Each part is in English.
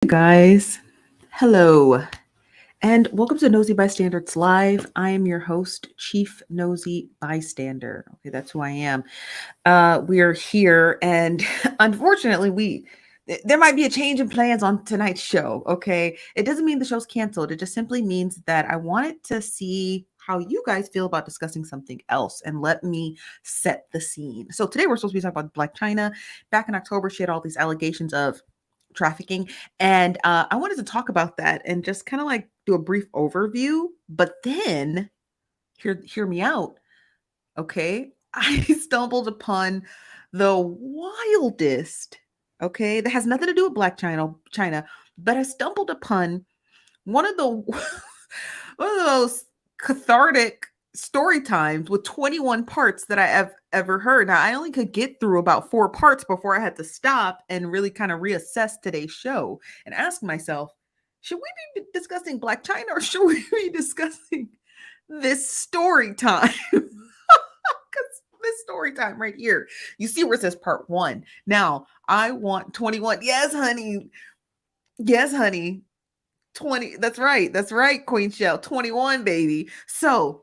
Guys, hello, and welcome to Nosy Bystanders Live. I am your host, Chief Nosy Bystander. Okay, that's who I am. We're here, and unfortunately, there might be a change in plans on tonight's show. Okay, it doesn't mean the show's canceled. It just simply means that I wanted to see how you guys feel about discussing something else, and let me set the scene. So today we're supposed to be talking about Black China. Back in October, she had all these allegations of trafficking, and I wanted to talk about that and just kind of like do a brief overview, but then hear me out. Okay, I stumbled upon the wildest, okay, that has nothing to do with Black China, but I stumbled upon one of the one of those cathartic story times with 21 parts that I have ever heard. Now, I only could get through about 4 parts before I had to stop and really kind of reassess today's show and ask myself, should we be discussing Black China or should we be discussing this story time? Because this story time right here, you see where it says part one. Now, I want 21. Yes, honey. Yes, honey. 20. That's right. That's right, Queen Shell. 21, baby. So,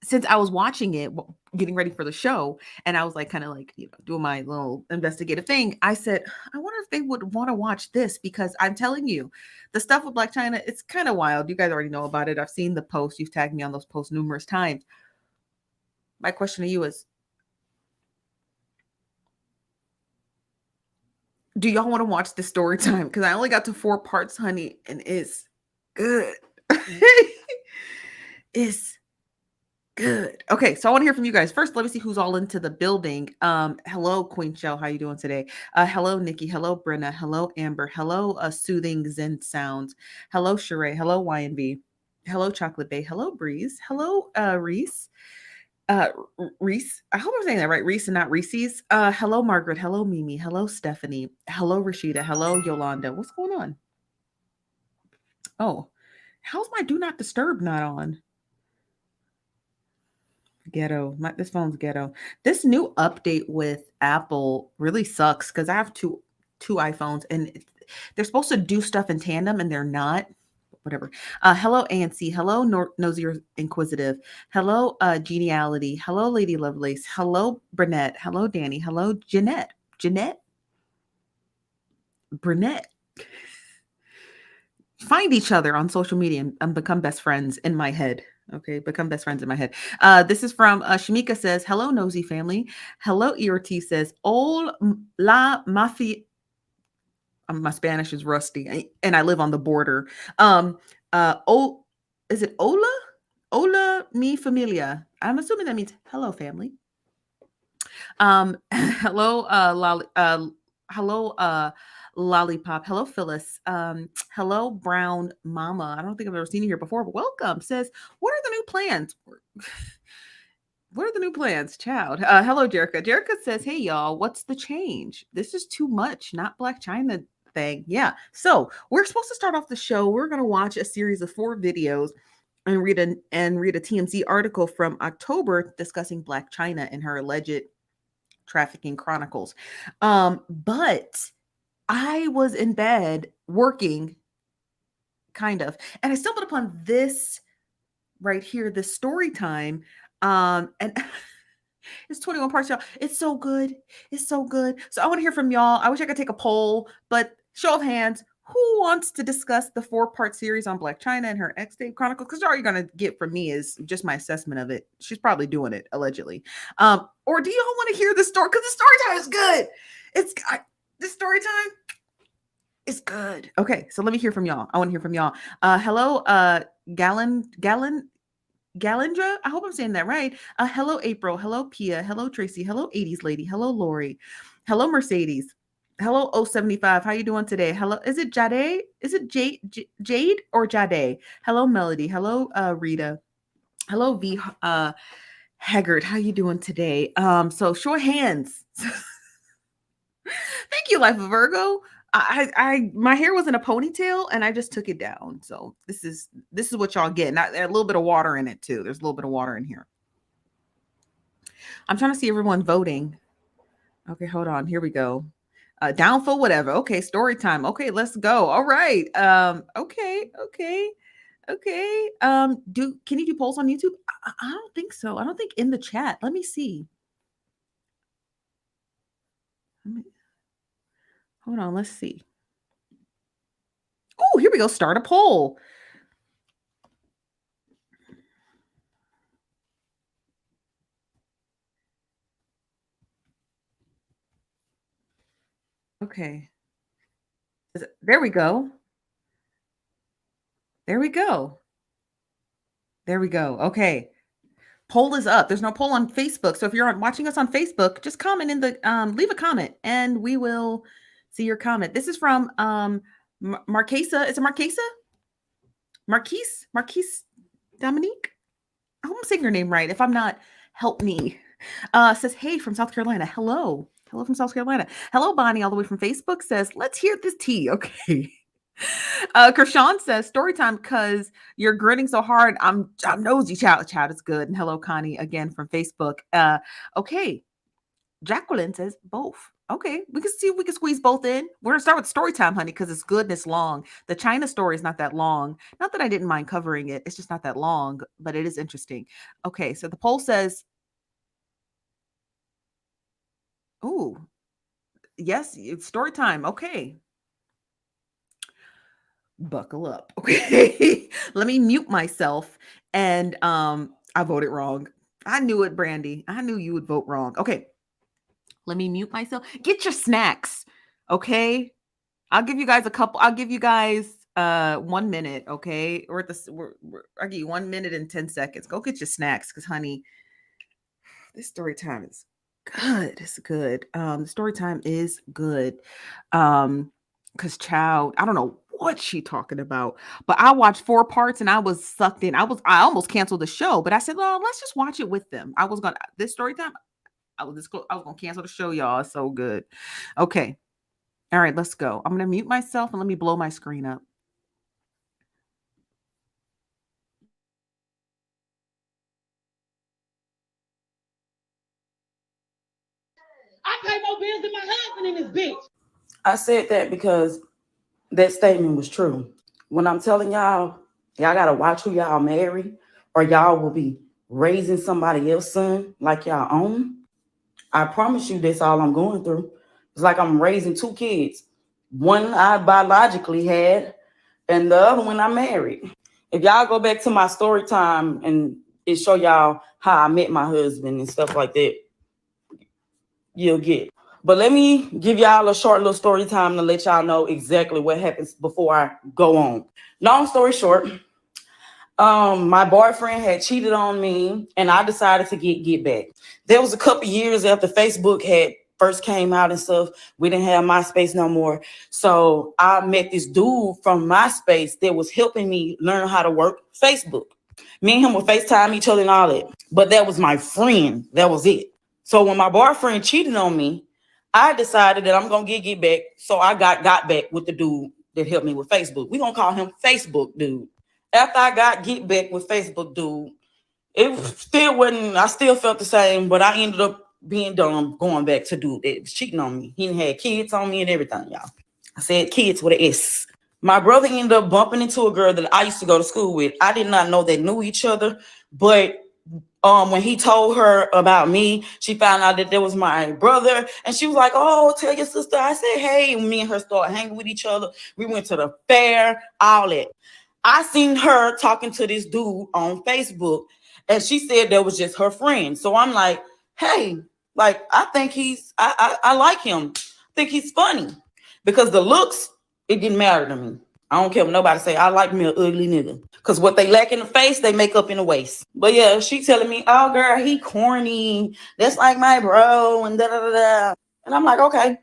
since I was watching it, getting ready for the show, and I was like, kind of like, doing my little investigative thing, I said, I wonder if they would want to watch this because I'm telling you, the stuff with Black China, it's kind of wild. You guys already know about it. I've seen the posts. You've tagged me on those posts numerous times. My question to you is, do y'all want to watch this story time? Because I only got to 4 parts, honey, and it's good. It's good. Okay, so I want to hear from you guys. First, let me see who's all into the building. Hello, Queen Shell. How you doing today? Hello, Nikki. Hello, Brenna. Hello, Amber. Hello, Soothing Zen Sounds. Hello, Sheree. Hello, YNB. Hello, Chocolate Bay. Hello, Breeze. Hello, Reese. Reese. I hope I'm saying that right. Reese and not Reese's. Hello, Margaret. Hello, Mimi. Hello, Stephanie. Hello, Rashida. Hello, Yolanda. What's going on? Oh, how's my do not disturb not on? Ghetto. This phone's ghetto. This new update with Apple really sucks because I have two iPhones and they're supposed to do stuff in tandem and they're not. Whatever. Hello, Ancy. Hello, Nosy Inquisitive. Hello, Geniality. Hello, Lady Lovelace. Hello, Burnett. Hello, Danny. Hello, Jeanette. Jeanette. Burnett. Find each other on social media and become best friends in my head. Okay, become best friends in my head. This is from Shamika says, hello, Nosy family. Hello, ERT says, hola, mafia. My Spanish is rusty and I live on the border. Oh, is it hola? Hola, mi familia. I'm assuming that means hello, family. Hello, hello, Lollipop. Hello, Phyllis. Hello, Brown Mama. I don't think I've ever seen you here before, but welcome. Says, what are the new plans? What are the new plans, child? Hello, Jerica. Jerica says, hey, y'all, what's the change? This is too much, not Black China thing. Yeah. So we're supposed to start off the show. We're going to watch a series of 4 videos and read a TMZ article from October discussing Black China and her alleged trafficking chronicles. But I was in bed working, kind of, and I stumbled upon this right here, this story time. And it's 21 parts, y'all. It's so good. It's so good. So I want to hear from y'all. I wish I could take a poll, but show of hands, who wants to discuss the 4-part series on Black China and her ex-date chronicles? Because all you're gonna get from me is just my assessment of it. She's probably doing it allegedly. Or do y'all want to hear the story? Because the story time is good. This story time is good. Okay, so let me hear from y'all. I want to hear from y'all. Hello, Galindra. I hope I'm saying that right. Hello, April. Hello, Pia. Hello, Tracy. Hello, 80s lady. Hello, Lori. Hello, Mercedes. Hello, 075. How you doing today? Hello, is it Jade? Is it Jade or Jade? Hello, Melody. Hello, Rita. Hello, V. Haggard. How you doing today? So show of hands. Thank you, Life of Virgo. I my hair was in a ponytail and I just took it down. So this is what y'all get. Not a little bit of water in it too. There's a little bit of water in here. I'm trying to see everyone voting. Okay, hold on. Here we go. Down for whatever. Okay, story time. Okay, let's go. All right. Okay. Can you do polls on YouTube? I don't think so. I don't think in the chat. Let me see. Hold on, let's see. Oh, here we go. Start a poll. Okay. There we go. There we go. There we go. Okay. Poll is up. There's no poll on Facebook. So if you're watching us on Facebook, just comment in the leave a comment and we will see your comment. This is from Marquesa. Is it Marquesa? Marquise Dominique? I hope I'm saying your name right. If I'm not, help me. Says, hey, from South Carolina. Hello from South Carolina. Hello, Bonnie, all the way from Facebook. Says, let's hear this tea. Okay. Kershawn says, story time because you're grinning so hard. I'm nosy. Child is good. And hello, Connie, again from Facebook. Okay. Jacqueline says both. Okay, we can see if we can squeeze both in. We're gonna start with story time, honey, because it's good and it's long. The China story is not that long. Not that I didn't mind covering it. It's just not that long, but it is interesting. Okay, so the poll says, "Oh, yes, it's story time." Okay, buckle up. Okay, let me mute myself. And I voted wrong. I knew it, Brandy. I knew you would vote wrong. Okay. Let me mute myself. Get your snacks. Okay. I'll give you guys 1 minute. Okay. Or I'll give you 1 minute and 10 seconds. Go get your snacks. Cause honey, this story time is good. It's good. The story time is good. Cause child, I don't know what she talking about, but I watched 4 parts and I was sucked in. I almost canceled the show, but I said, well, let's just watch it with them. This story time, I was gonna cancel the show, y'all. It's so good. Okay. All right, let's go. I'm gonna mute myself and let me blow my screen up. I pay more bills than my husband in this bitch. I said that because that statement was true. When I'm telling y'all gotta watch who y'all marry, or y'all will be raising somebody else's son like y'all own. I promise you that's all I'm going through. It's like I'm raising 2 kids. One I biologically had, and the other one I married. If y'all go back to my story time and it show y'all how I met my husband and stuff like that, you'll get. But let me give y'all a short little story time to let y'all know exactly what happens before I go on. Long story short, my boyfriend had cheated on me and I decided to get back. There was a couple years after Facebook had first came out and stuff. We didn't have MySpace no more. So I met this dude from MySpace that was helping me learn how to work Facebook. Me and him would FaceTime each other and all that. But that was my friend. That was it. So when my boyfriend cheated on me, I decided that I'm going to get back. So I got back with the dude that helped me with Facebook. We're going to call him Facebook dude. After I get back with Facebook dude, it still wasn't, I still felt the same, but I ended up being dumb going back to dude that was cheating on me. He had kids on me and everything, y'all. I said kids with an S. My brother ended up bumping into a girl that I used to go to school with. I did not know they knew each other, but when he told her about me, she found out that there was my brother, and she was like, "Oh, tell your sister." I said, "Hey," me and her started hanging with each other. We went to the fair, all that. I seen her talking to this dude on Facebook, and she said that was just her friend. So I'm like, "Hey, like I think I like him. I think he's funny," because the looks, it didn't matter to me. I don't care what nobody say. I like me an ugly nigga. Because what they lack in the face, they make up in the waist. But yeah, she telling me, "Oh, girl, he corny. That's like my bro," and da-da-da-da. And I'm like, okay,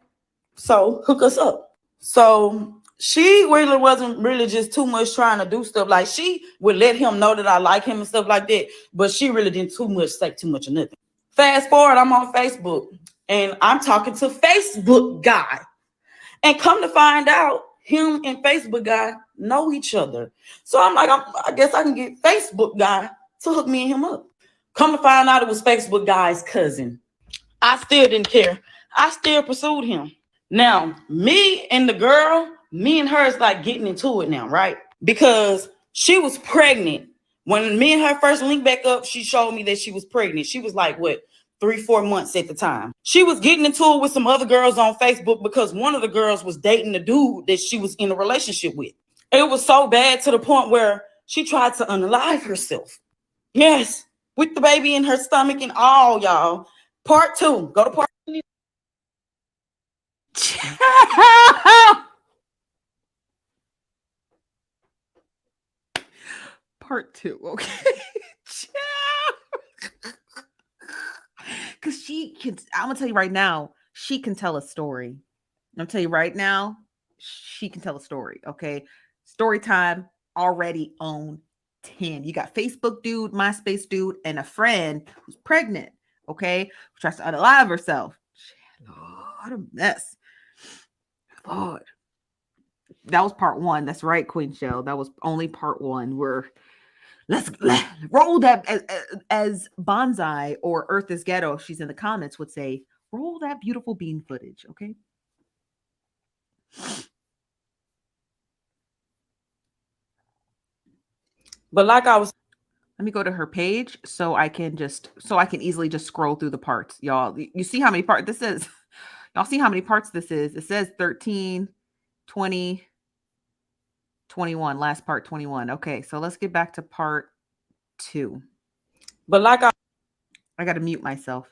so hook us up. So she really wasn't really just too much trying to do stuff. Like she would let him know that I like him and stuff like that. But she really didn't say too much of nothing. Fast forward, I'm on Facebook. And I'm talking to Facebook guy. And come to find out, him and Facebook guy know each other. So I'm like, I guess I can get Facebook guy to hook me and him up. Come to find out it was Facebook guy's cousin. I still didn't care. I still pursued him. Now, me and her is like getting into it now, right? Because she was pregnant. When me and her first linked back up, she showed me that she was pregnant. She was like, what, 3-4 months at the time. She was getting into it with some other girls on Facebook because one of the girls was dating the dude that she was in a relationship with. It was so bad to the point where she tried to unalive herself. Yes, with the baby in her stomach and all, y'all. Part 2. Go to part 2. Part 2, okay. Because she can, I'm gonna tell you right now, she can tell a story. I'm gonna tell you right now, she can tell a story. Okay, story time already on 10. You got Facebook dude, MySpace dude, and a friend who's pregnant. Okay, who tries to unalive herself. What a mess. Lord. That was part 1. That's right, Queen Shell. That was only part 1. Let's roll that, as Bonsai or Earth is Ghetto, if she's in the comments, would say, roll that beautiful bean footage, okay? But like I was, let me go to her page so I can easily just scroll through the parts, y'all. You see how many parts this is? Y'all see how many parts this is? It says 13, 20, 21, last part 21. Okay, so let's get back to part 2. But like I got to mute myself.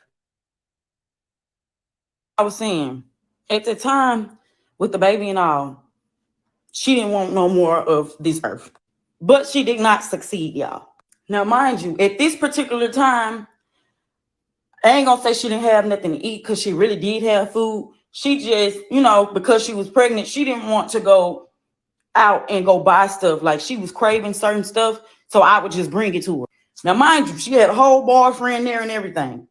I was saying, at the time with the baby and all, she didn't want no more of this earth. But she did not succeed, y'all. Now, mind you, at this particular time, I ain't gonna say she didn't have nothing to eat because she really did have food. She just, because she was pregnant, she didn't want to go out and go buy stuff. Like, she was craving certain stuff, so I would just bring it to her. Now, mind you, she had a whole boyfriend there and everything.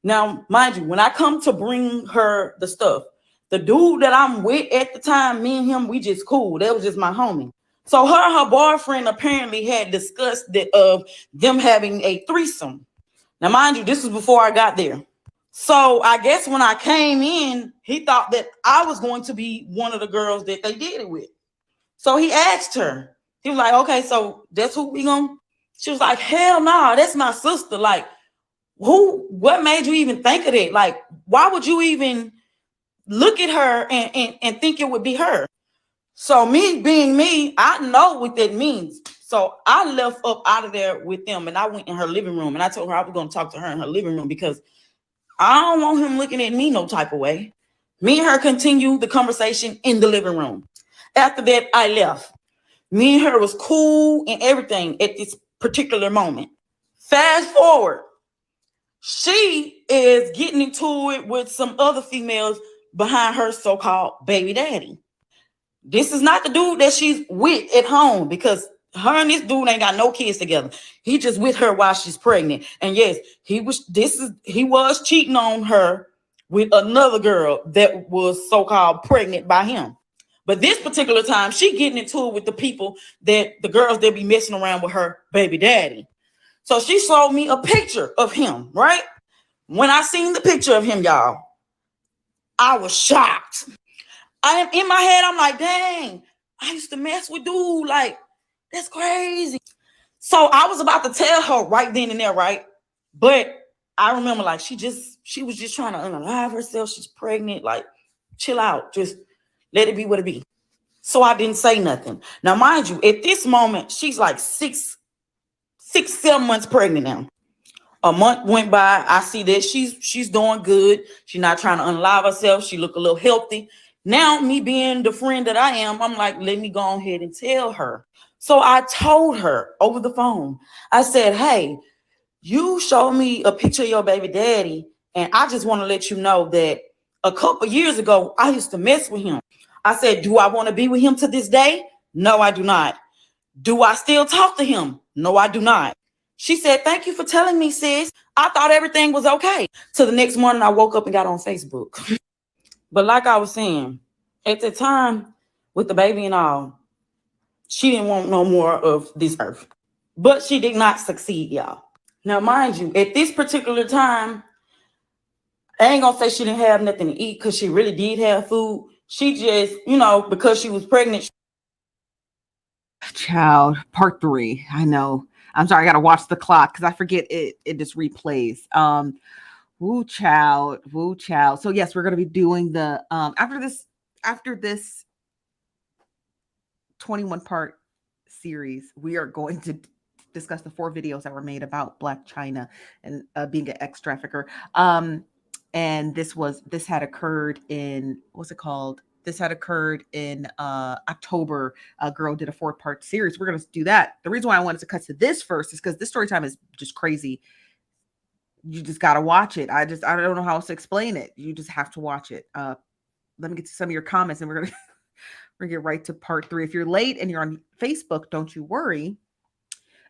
Now, mind you, when I come to bring her the stuff, the dude that I'm with at the time, me and him, we just cool. That was just my homie. So her boyfriend apparently had discussed that of them having a threesome. Now, mind you, this was before I got there. So I guess when I came in, he thought that I was going to be one of the girls that they did it with. So he asked her. He was like, okay, so that's who we gonna? She was like, hell no, that's my sister. Like, what made you even think of that? Like, why would you even look at her and think it would be her? So me being me, I know what that means. So I left up out of there with them and I went in her living room and I told her I was going to talk to her in her living room because I don't want him looking at me no type of way. Me and her continued the conversation in the living room. After that, I left. Me and her was cool and everything at this particular moment. Fast forward, she is getting into it with some other females behind her so-called baby daddy. This is not the dude that she's with at home because her and this dude ain't got no kids together. He just with her while she's pregnant. And yes, he was cheating on her with another girl that was so-called pregnant by him. But this particular time, she getting into it with the girls that be messing around with her baby daddy. So she showed me a picture of him, right? When I seen the picture of him, y'all, I was shocked. I am in my head, I'm like, dang, I used to mess with dude. Like, that's crazy. So I was about to tell her right then and there, right? But I remember, like, she was just trying to unalive herself. She's pregnant. Like, chill out. Just let it be what it be. So I didn't say nothing. Now, mind you, at this moment, she's like 7 months pregnant now. A month went by. I see that she's doing good. She's not trying to unalive herself. She look a little healthy. Now, me being the friend that I am, I'm like, let me go ahead and tell her. So I told her over the phone. I said, hey, you showed me a picture of your baby daddy, and I just want to let you know that a couple years ago, I used to mess with him. I said, do I want to be with him to this day? No, I do not. Do I still talk to him? No, I do not. She said, thank you for telling me, sis. I thought everything was okay. So the next morning, I woke up and got on Facebook. But like I was saying, at the time with the baby and all, she didn't want no more of this earth. But she did not succeed, y'all. Now, mind you, at this particular time, I ain't gonna say she didn't have nothing to eat because she really did have food. She just, because she was pregnant. Child, part 3. I know. I'm sorry, I gotta watch the clock because I forget it just replays. Woo child, woo child. So yes, we're gonna be doing the after this 21 part series, we are going to discuss the 4 videos that were made about Black China and being an ex trafficker. And this had occurred in, what's it called? This had occurred in October. A girl did a 4-part series. We're gonna do that. The reason why I wanted to cut to this first is because this story time is just crazy. You just gotta watch it. I don't know how else to explain it. You just have to watch it. Let me get to some of your comments, and we're gonna get right to part 3. If you're late and you're on Facebook, don't you worry.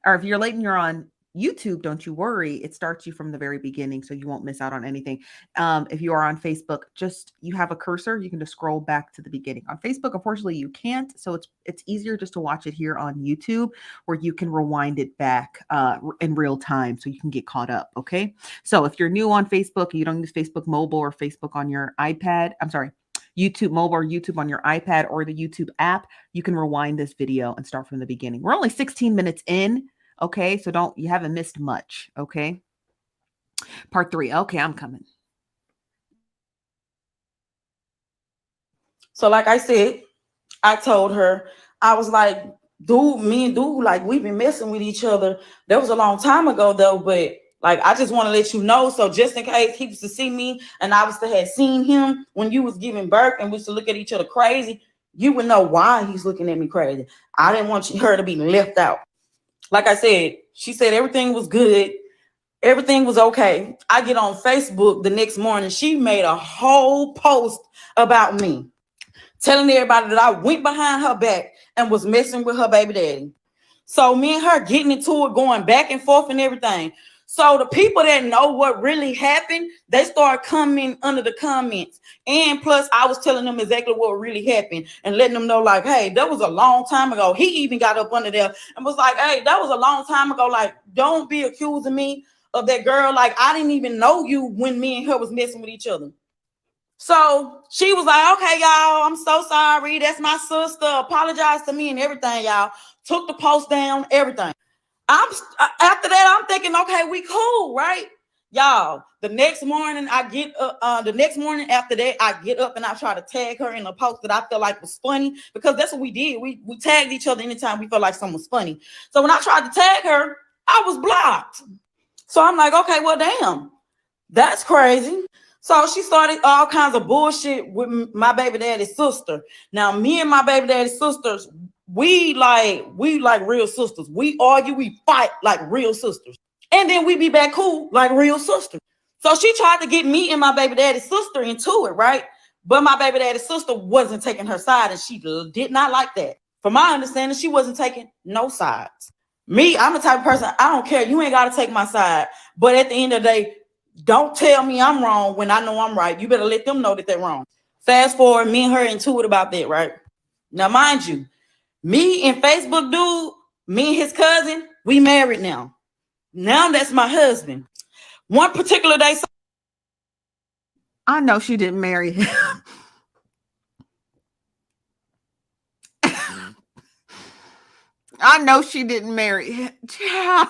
Or if you're late and you're on YouTube, don't you worry. It starts you from the very beginning, so you won't miss out on anything. If you are on Facebook, you have a cursor, you can just scroll back to the beginning. On Facebook, unfortunately, you can't, so it's easier just to watch it here on YouTube, where you can rewind it back in real time, so you can get caught up. Okay, so if you're new on Facebook, you don't use Facebook mobile or Facebook on your iPad. I'm sorry. YouTube mobile or YouTube on your iPad or the YouTube app, you can rewind this video and start from the beginning. We're only 16 minutes in. Okay, so you haven't missed much. Okay, part 3. Okay, I'm coming. So like I said, I told her, I was like, me and dude, like we've been messing with each other. That was a long time ago though, but like I just want to let you know, so just in case he was to see me and I was to have seen him when you was giving birth and we used to look at each other crazy, you would know why he's looking at me crazy. I didn't want her to be left out. Like I said, she said everything was good. Everything was okay. I get on Facebook the next morning. She made a whole post about me, telling everybody that I went behind her back and was messing with her baby daddy. So me and her getting into it, going back and forth and everything. So the people that know what really happened, they start coming under the comments. And plus, I was telling them exactly what really happened and letting them know, like, hey, that was a long time ago. He even got up under there and was like, hey, that was a long time ago. Like, don't be accusing me of that girl. Like, I didn't even know you when me and her was messing with each other. So she was like, okay, y'all, I'm so sorry. That's my sister. Apologize to me and everything, y'all. Took the post down, everything. After that, I'm thinking, okay, we cool, right? Y'all, the next morning after that, I get up and I try to tag her in a post that I felt like was funny, because that's what we did. We tagged each other anytime we felt like something was funny. So when I tried to tag her, I was blocked. So I'm like, okay, well, damn, that's crazy. So she started all kinds of bullshit with my baby daddy's sister. Now, me and my baby daddy's sisters, we like real sisters. We argue, we fight like real sisters. And then we be back cool like real sisters. So she tried to get me and my baby daddy's sister into it, right? But my baby daddy's sister wasn't taking her side, and she did not like that. From my understanding, she wasn't taking no sides. Me, I'm the type of person, I don't care. You ain't got to take my side. But at the end of the day, don't tell me I'm wrong when I know I'm right. You better let them know that they're wrong. Fast forward, me and her into it about that, right? Now, mind you, me and Facebook dude, me and his cousin, we married now. Now that's my husband. One particular day. I know she didn't marry him. I know she didn't marry him. Yeah.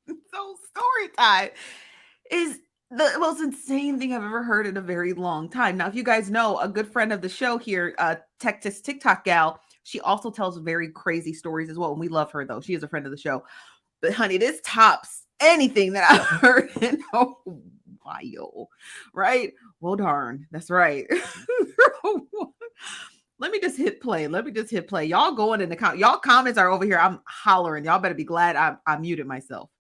So story time is the most insane thing I've ever heard in a very long time. Now, if you guys know, a good friend of the show here, Texas TikTok gal, she also tells very crazy stories as well. And we love her, though. She is a friend of the show. But honey, this tops anything that I've heard in a while, right? Well, darn. That's right. Let me just hit play. Y'all going in the comments. Y'all comments are over here. I'm hollering. Y'all better be glad I muted myself.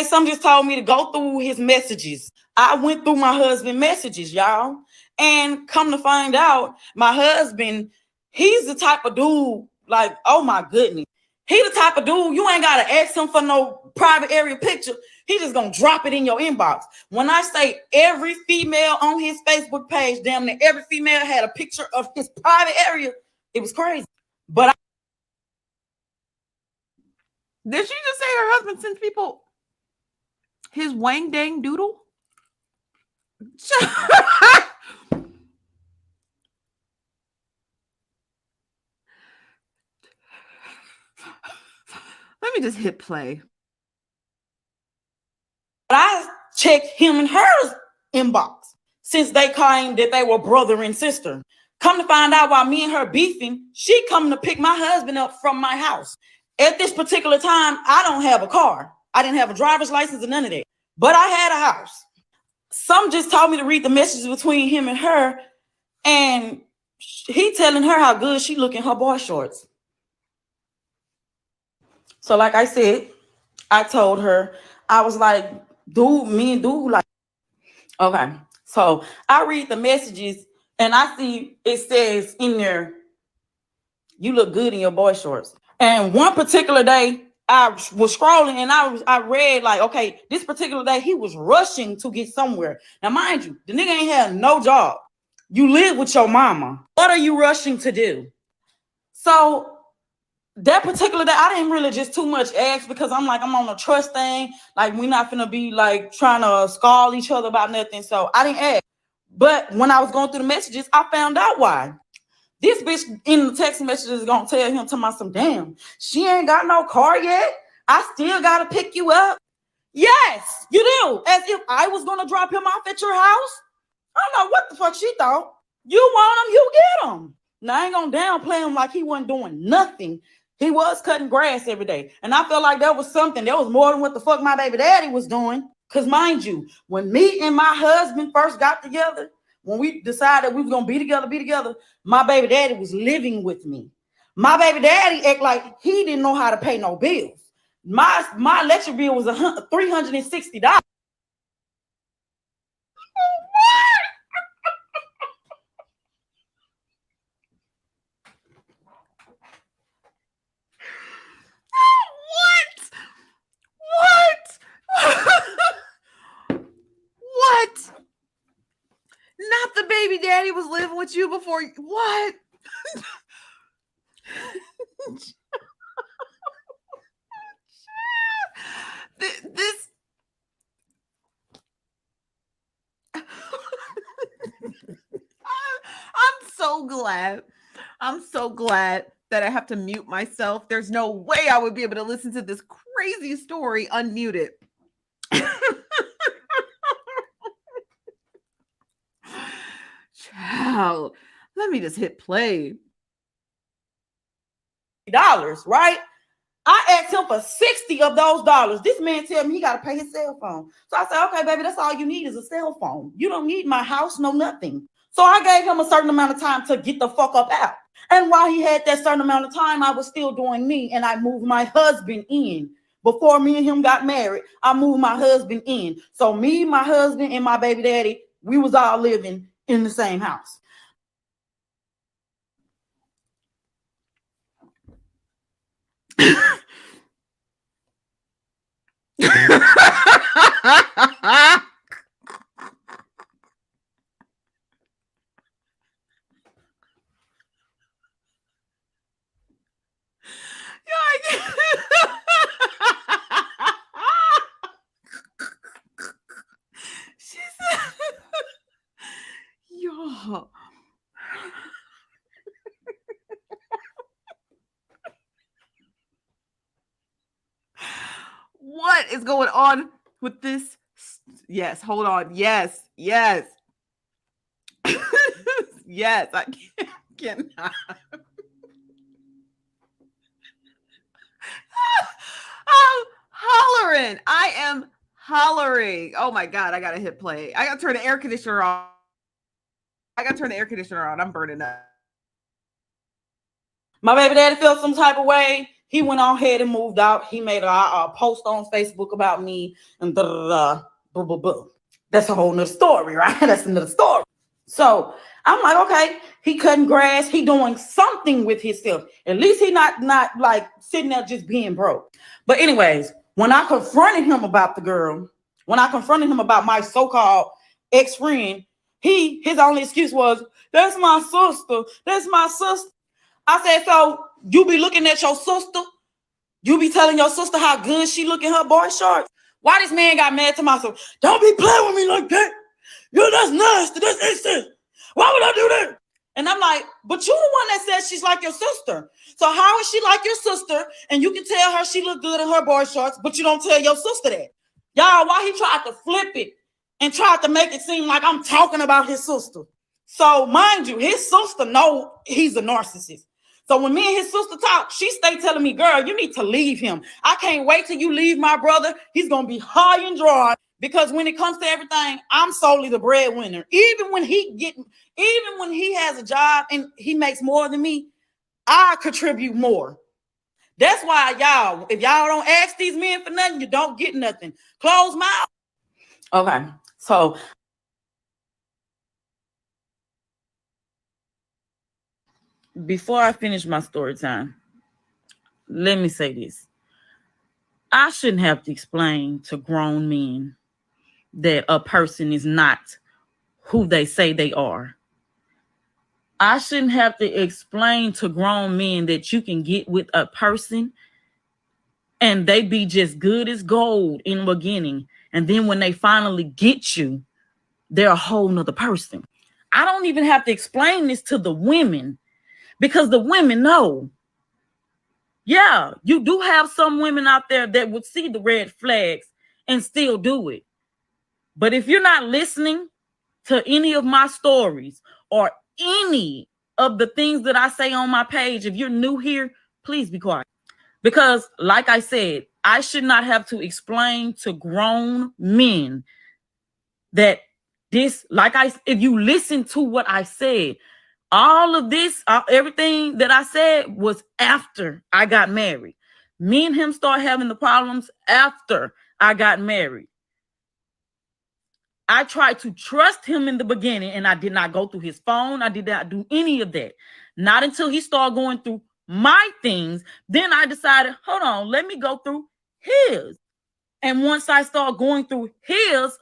Some just told me to go through his messages. I went through my husband's messages, y'all. And come to find out, my husband, he's the type of dude, like, oh my goodness. He the type of dude, you ain't got to ask him for no private area picture. He just going to drop it in your inbox. When I say every female on his Facebook page, damn near every female had a picture of his private area, it was crazy. But did she just say her husband sends people his wang dang doodle? Let me just hit play. But I checked him and her inbox since they claimed that they were brother and sister. Come to find out, while me and her beefing, she coming to pick my husband up from my house. At this particular time, I don't have a car. I didn't have a driver's license or none of that. But I had a house. Some just told me to read the messages between him and her, and he telling her how good she look in her boy shorts. So like I said, I told her, I was like, dude, me and dude, like, okay. So I read the messages and I see it says in there, you look good in your boy shorts. And one particular day, I was scrolling and I read like, okay, this particular day he was rushing to get somewhere. Now, mind you, the nigga ain't had no job. You live with your mama. What are you rushing to do? So that particular day, I didn't really just too much ask because I'm like, I'm on a trust thing. Like, we're not gonna be like trying to scold each other about nothing. So I didn't ask. But when I was going through the messages, I found out why. This bitch in the text messages is gonna tell him to my some damn. She ain't got no car yet. I still gotta pick you up. Yes, you do. As if I was gonna drop him off at your house. I don't know what the fuck she thought. You want him, you get him. Now I ain't gonna downplay him like he wasn't doing nothing. He was cutting grass every day. And I felt like that was something. That was more than what the fuck my baby daddy was doing. Because mind you, when me and my husband first got together, when we decided we was going to be together, my baby daddy was living with me. My baby daddy act like he didn't know how to pay no bills. My electric bill was $360. What? Not the baby daddy was living with you before. What? This. I'm so glad. I'm so glad that I have to mute myself. There's no way I would be able to listen to this crazy story unmuted. Child, let me just hit play. Right? I asked him for 60 of those dollars. This man tell me he got to pay his cell phone. So I said, okay, baby, that's all you need is a cell phone. You don't need my house, no nothing. So I gave him a certain amount of time to get the fuck up out. And while he had that certain amount of time, I was still doing me, and I moved my husband in. Before me and him got married, I moved my husband in. So me, my husband, and my baby daddy, we was all living in the same house. She said, y'all. What is going on with this? Yes, hold on. Yes. Yes, I cannot. I'm hollering. I am hollering. Oh my God, I gotta hit play. I gotta turn the air conditioner on. I'm burning up. My baby daddy felt some type of way. He went on ahead and moved out. He made a post on Facebook about me and blah, blah, blah, blah. That's a whole nother story, right? That's another story. So I'm like, okay, he cutting grass. He doing something with himself. At least he not like sitting there just being broke. But anyways, when I confronted him about the girl, when I confronted him about my so-called ex-friend, his only excuse was, that's my sister. That's my sister. I said, so you be looking at your sister? You be telling your sister how good she look in her boy shorts? Why this man got mad to myself? Don't be playing with me like that. Yo, that's nasty. That's instant. Why would I do that? And I'm like, but you the one that says she's like your sister. So how is she like your sister? And you can tell her she look good in her boy shorts, but you don't tell your sister that. Y'all, why he tried to flip it and tried to make it seem like I'm talking about his sister. So mind you, his sister know he's a narcissist. So when me and his sister talk, she stay telling me, girl, you need to leave him. I can't wait till you leave my brother. He's going to be high and dry because when it comes to everything, I'm solely the breadwinner. Even when he has a job and he makes more than me, I contribute more. That's why y'all, if y'all don't ask these men for nothing, you don't get nothing. Close mouth. Okay, so before I finish my story time, let me say this. I shouldn't have to explain to grown men that a person is not who they say they are. I shouldn't have to explain to grown men that you can get with a person and they be just good as gold in the beginning. And then when they finally get you, they're a whole nother person. I don't even have to explain this to the women because the women know. Yeah, you do have some women out there that would see the red flags and still do it. But if you're not listening to any of my stories or any of the things that I say on my page, if you're new here, please be quiet. Because like I said, I should not have to explain to grown men that this, if you listen to what I said, all of this, everything that I said was after I got married. Me and him started having the problems after I got married. I tried to trust him in the beginning and I did not go through his phone. I did not do any of that. Not until he started going through my things. Then I decided, hold on, let me go through his. And once I started going through his,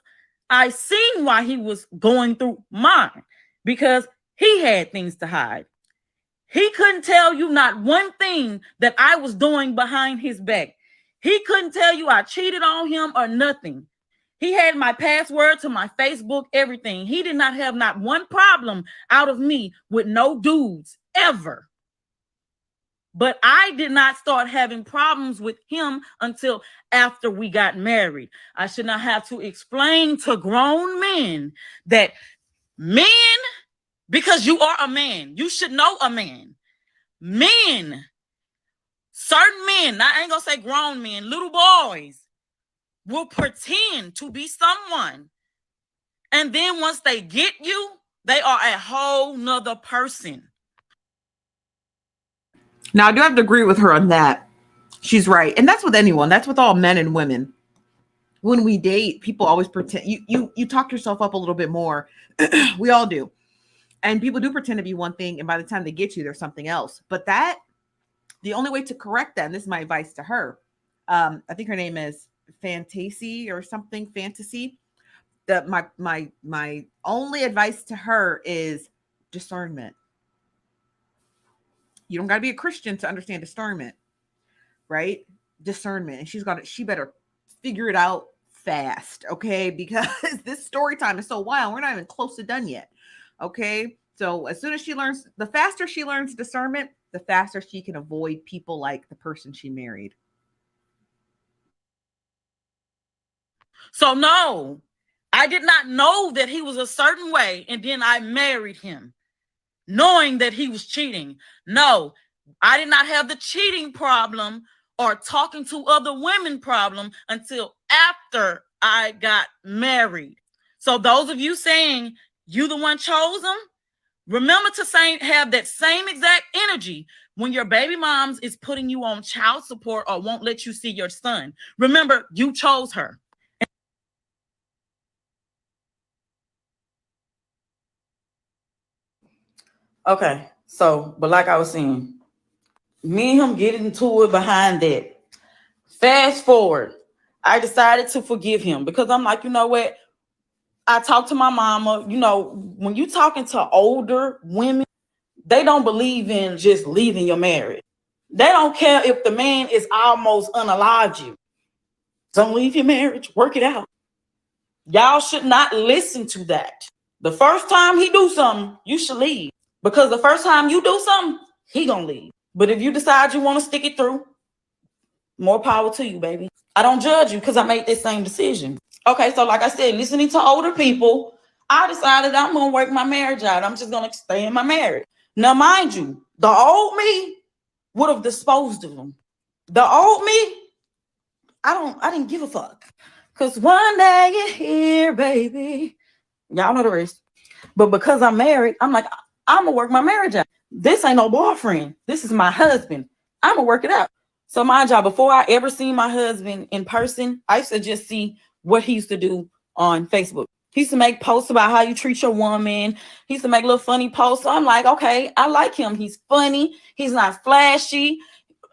I seen why he was going through mine because he had things to hide. He couldn't tell you not one thing that I was doing behind his back. He couldn't tell you I cheated on him or nothing. He had my password to my Facebook, everything. He did not have not one problem out of me with no dudes ever. But I did not start having problems with him until after we got married. I should not have to explain to grown men that men, because you are a man, you should know a man. Men, certain men, I ain't gonna say grown men, little boys will pretend to be someone. And then once they get you, they are a whole nother person. Now, I do have to agree with her on that. She's right. And that's with anyone. That's with all men and women. When we date, people always pretend. You talk yourself up a little bit more. We all do. And people do pretend to be one thing. And by the time they get you, there's something else. But the only way to correct that, and this is my advice to her, I think her name is Fantasy or something, Fantasy. My only advice to her is discernment. You don't got to be a Christian to understand discernment, right? Discernment. And she better figure it out fast, okay? Because this story time is so wild. We're not even close to done yet, okay? So as soon as the faster she learns discernment, the faster she can avoid people like the person she married. So no, I did not know that he was a certain way, and then I married him, knowing that he was cheating. No, I did not have the cheating problem or talking to other women problem until after I got married. So those of you saying you the one chose him, remember to have that same exact energy when your baby moms is putting you on child support or won't let you see your son. Remember, you chose her. Okay, so, but like I was saying, me and him getting into it behind that. Fast forward, I decided to forgive him because I'm like, you know what? I talked to my mama. You know, when you talking to older women, they don't believe in just leaving your marriage. They don't care if the man is almost unalived you. Don't leave your marriage. Work it out. Y'all should not listen to that. The first time he do something, you should leave. Because the first time you do something, he gonna leave. But if you decide you want to stick it through, more power to you, baby. I don't judge you because I made this same decision. Okay, so like I said, listening to older people, I decided I'm gonna work my marriage out. I'm just gonna stay in my marriage. Now, mind you, the old me would have disposed of them. The old me, I didn't give a fuck. Cause one day you're here, baby. Y'all know the rest. But because I'm married, I'm like, I'm gonna work my marriage out. This ain't no boyfriend. This is my husband. I'm gonna work it out. So mind y'all, before I ever seen my husband in person, I used to just see what he used to do on Facebook. He used to make posts about how you treat your woman. He used to make little funny posts. So I'm like, okay, I like him. He's funny. He's not flashy.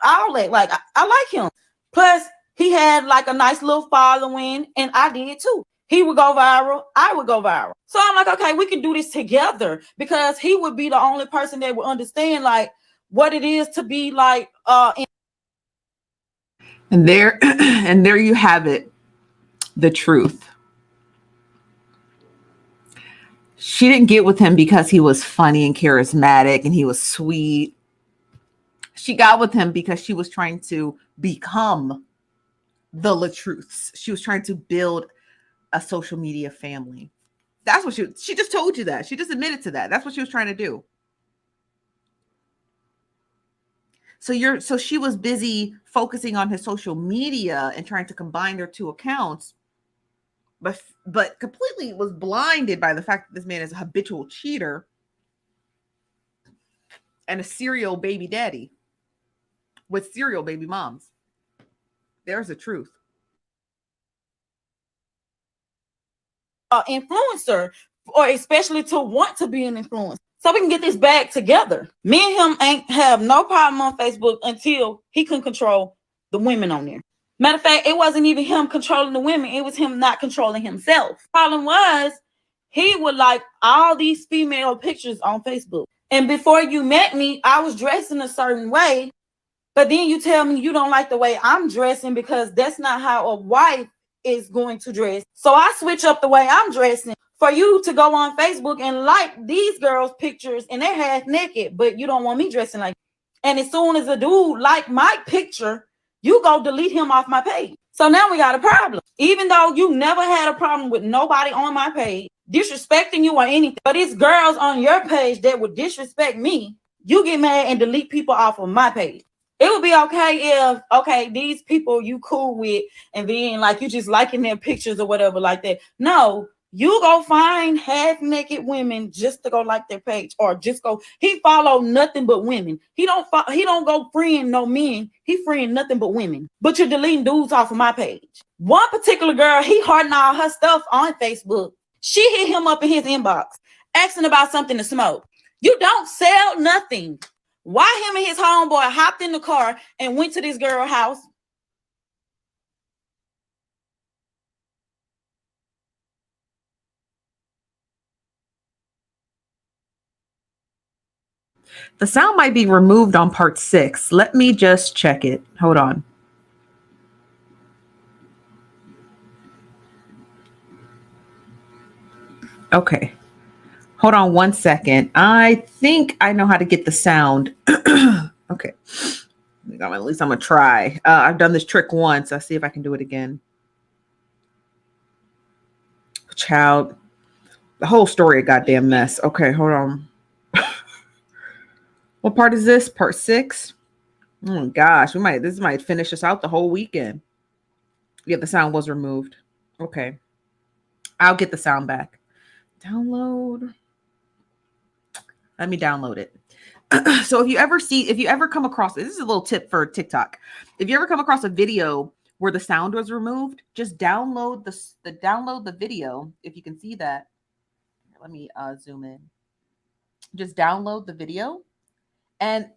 All that. Like, I like him. Plus, he had like a nice little following, and I did too. He would go viral. I would go viral. So I'm like, okay, we can do this together, because he would be the only person that would understand like what it is to be like And there you have it, the truth. She didn't get with him because he was funny and charismatic and he was sweet. She got with him because she was trying to become the LaTruths. She was trying to build a social media family. That's what she just told you that. She just admitted to that. That's what she was trying to do. So she was busy focusing on his social media and trying to combine their two accounts, but completely was blinded by the fact that this man is a habitual cheater and a serial baby daddy with serial baby moms. There's the truth. Influencer, or especially to want to be an influencer. So we can get this bag together. Me and him ain't have no problem on Facebook until he couldn't control the women on there. Matter of fact, it wasn't even him controlling the women. It was him not controlling himself. Problem was, he would like all these female pictures on Facebook. And before you met me, I was dressed in a certain way. But then you tell me you don't like the way I'm dressing because that's not how a wife is going to dress. So I switch up the way I'm dressing for you to go on Facebook and like these girls' pictures and they're half naked, but you don't want me dressing like. And as soon as a dude like my picture, you go delete him off my page. So now we got a problem. Even though you never had a problem with nobody on my page disrespecting you or anything, but it's girls on your page that would disrespect me, you get mad and delete people off of my page. It would be okay if, these people you cool with, and then like you just liking their pictures or whatever like that. No, you go find half naked women just to go like their page, or just go. He follow nothing but women. He don't go friend no men. He friend nothing but women. But you're deleting dudes off of my page. One particular girl, he hardened all her stuff on Facebook. She hit him up in his inbox, asking about something to smoke. You don't sell nothing. Why him and his homeboy hopped in the car and went to this girl's house? The sound might be removed on part 6. Let me just check it. Hold on. Okay. Hold on one second. I think I know how to get the sound. Okay. At least I'm going to try. I've done this trick once. I'll see if I can do it again. Child. The whole story a goddamn mess. Okay, hold on. What part is this? Part 6? Oh my gosh. This might finish us out the whole weekend. Yeah, the sound was removed. Okay. I'll get the sound back. Download. Let me download it. So if you ever come across, this is a little tip for TikTok. If you ever come across a video where the sound was removed, just download the video. If you can see that, let me zoom in. Just download the video, and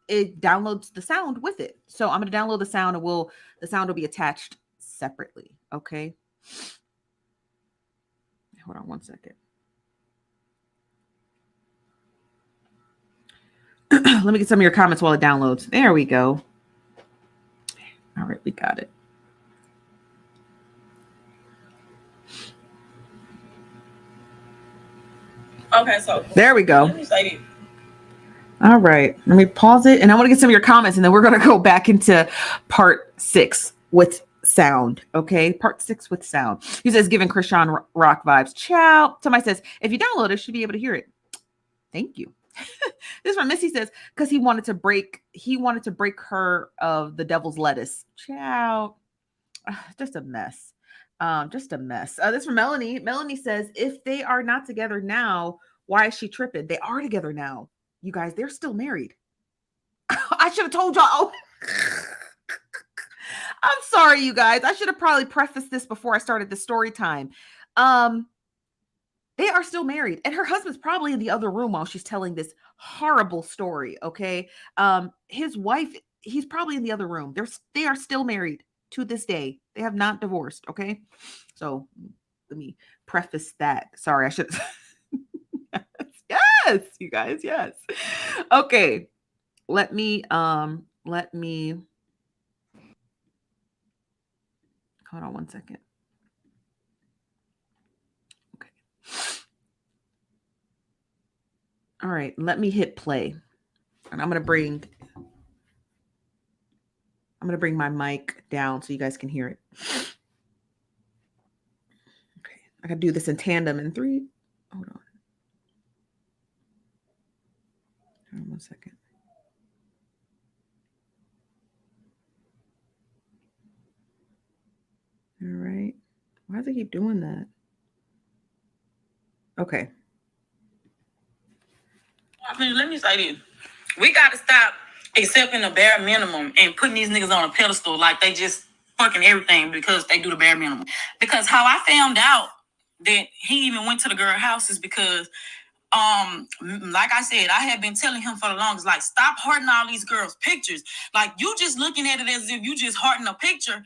it downloads the sound with it. So I'm going to download the sound, and the sound will be attached separately. Okay. Hold on one second. Let me get some of your comments while it downloads. There we go. All right, we got it. Okay, so There we go. let me say this. All right. Let me pause it. And I want to get some of your comments. And then we're going to go back into part 6 with sound. Okay. Part 6 with sound. He says, giving Krishan Rock vibes. Ciao. Somebody says, if you download it, you should be able to hear it. Thank you. This one, Missy says, because he wanted to break her of the devil's lettuce. Ciao. Just a mess. Just a mess. This from Melanie. Melanie says, if they are not together now, why is she tripping? They are together now. You guys, they're still married. I should have told y'all. Oh. I'm sorry, you guys. I should have probably prefaced this before I started the story time. They are still married, and her husband's probably in the other room while she's telling this horrible story. Okay. His wife, he's probably in the other room. They are still married to this day. They have not divorced. Okay. So let me preface that. Sorry, I should. Yes, you guys. Yes. Okay. Let me hold on one second. Okay. All right, let me hit play. And I'm going to bring my mic down so you guys can hear it. Okay. I got to do this in tandem in 3. Hold on. Hold on 1 second. All right. Why does it keep doing that? Okay. Let me say this. We got to stop accepting the bare minimum and putting these niggas on a pedestal like they just fucking everything because they do the bare minimum. Because how I found out that he even went to the girl house is because, like I said, I have been telling him for the longest, like, stop hearting all these girls' pictures. Like, you just looking at it as if you just hearting a picture.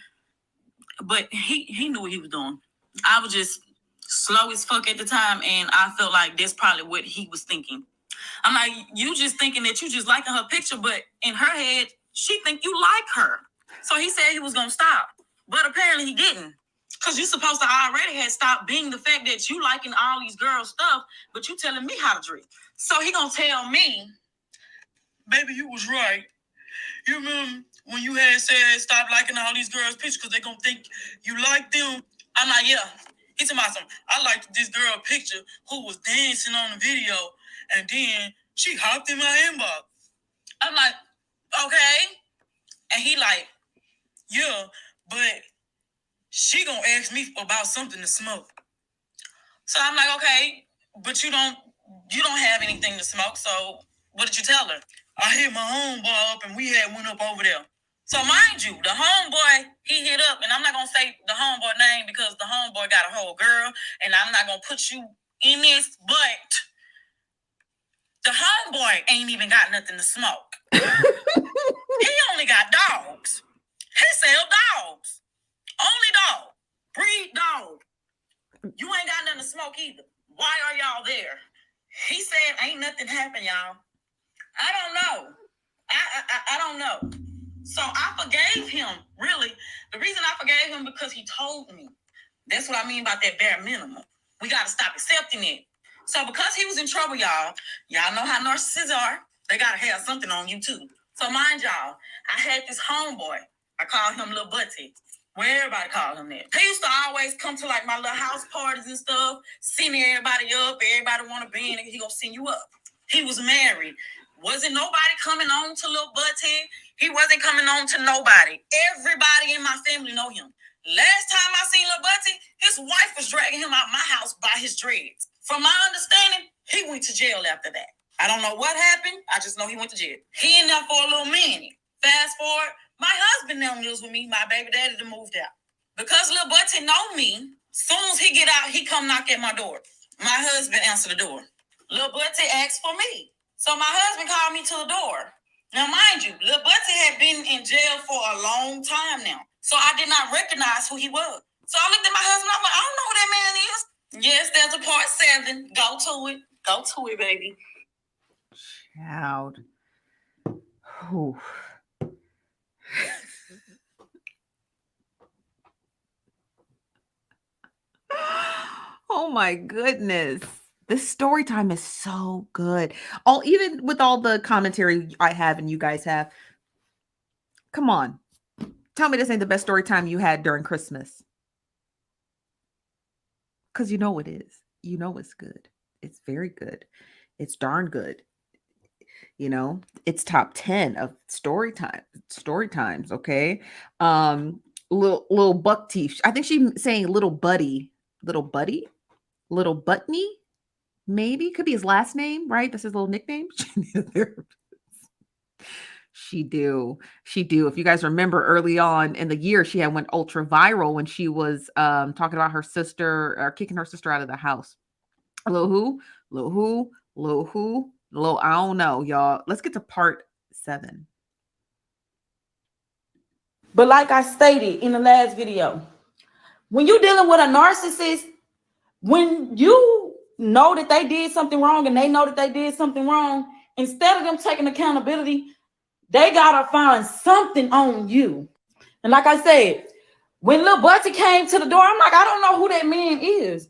But he knew what he was doing. I was just slow as fuck at the time, and I felt like that's probably what he was thinking. I'm like, you just thinking that you just liking her picture, but in her head, she think you like her. So he said he was gonna stop, but apparently he didn't. Cause you supposed to already had stopped being the fact that you liking all these girls' stuff, but you telling me how to dress. So he gonna tell me, baby, you was right. You remember when you had said stop liking all these girls' pictures because they gonna think you like them? I'm like, yeah. He told me something. I liked this girl picture who was dancing on the video, and then she hopped in my inbox. I'm like, okay. And he like, yeah, but she gonna ask me about something to smoke. So I'm like, okay, but you don't have anything to smoke, so what did you tell her? I hit my homeboy up and we had went up over there. So mind you, the homeboy he hit up, and I'm not gonna say the homeboy name because the homeboy got a whole girl, and I'm not gonna put you in this, but the homeboy ain't even got nothing to smoke. He only got dogs. He sell dogs. Only dog. Breed dog. You ain't got nothing to smoke either. Why are y'all there? He said ain't nothing happened, y'all. I don't know. I don't know. So I forgave him, really. The reason I forgave him because he told me. That's what I mean about that bare minimum. We got to stop accepting it. So because he was in trouble, y'all know how narcissists are. They got to have something on you, too. So mind y'all, I had this homeboy. I called him Lil Butty. Where everybody called him that. He used to always come to like my little house parties and stuff, sending everybody up. Everybody want to be in it. He gonna send you up. He was married. Wasn't nobody coming on to Lil Butty. He wasn't coming on to nobody. Everybody in my family know him. Last time I seen Lil Butty, his wife was dragging him out my house by his dreads. From my understanding, he went to jail after that. I don't know what happened. I just know he went to jail. He in there for a little minute. Fast forward, my husband now lives with me. My baby daddy done moved out. Because Lil Butty know me, soon as he get out, he come knock at my door. My husband answer the door. Lil Butty asked for me. So my husband called me to the door. Now, mind you, Lil Butty had been in jail for a long time now. So I did not recognize who he was. So I looked at my husband. I'm like, I don't know who that man is. Yes, there's a part 7. Go to it. Go to it, baby. Child. Ooh. Oh my goodness. This story time is so good. Even with all the commentary I have and you guys have, come on. Tell me this ain't the best story time you had during Christmas. Because you know it is. You know it's good. It's very good. It's darn good. It's top 10 of story times, okay? Little buck teeth. I think she's saying little buddy, little Buttney, maybe could be his last name, right? That's his little nickname. She do. If you guys remember early on in the year, she had went ultra viral when she was talking about her sister or kicking her sister out of the house. Little who? I don't know, y'all. Let's get to part 7. But like I stated in the last video, when you're dealing with a narcissist, when you know that they did something wrong and they know that they did something wrong, instead of them taking accountability, they gotta find something on you. And like I said, when Lil Butty came to the door, I'm like, I don't know who that man is,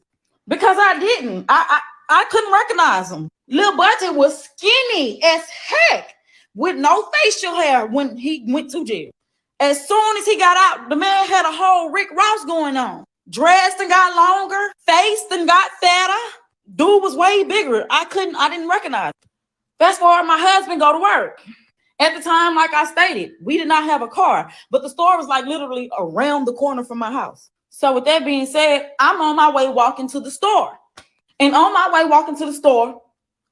because I didn't. I couldn't recognize him. Lil Butty was skinny as heck with no facial hair when he went to jail. As soon as he got out, the man had a whole Rick Ross going on. Dressed and got longer, faced and got fatter. Dude was way bigger. I didn't recognize him. Fast forward, my husband go to work. At the time, like I stated, we did not have a car, but the store was like literally around the corner from my house. So with that being said, I'm on my way walking to the store. And on my way walking to the store,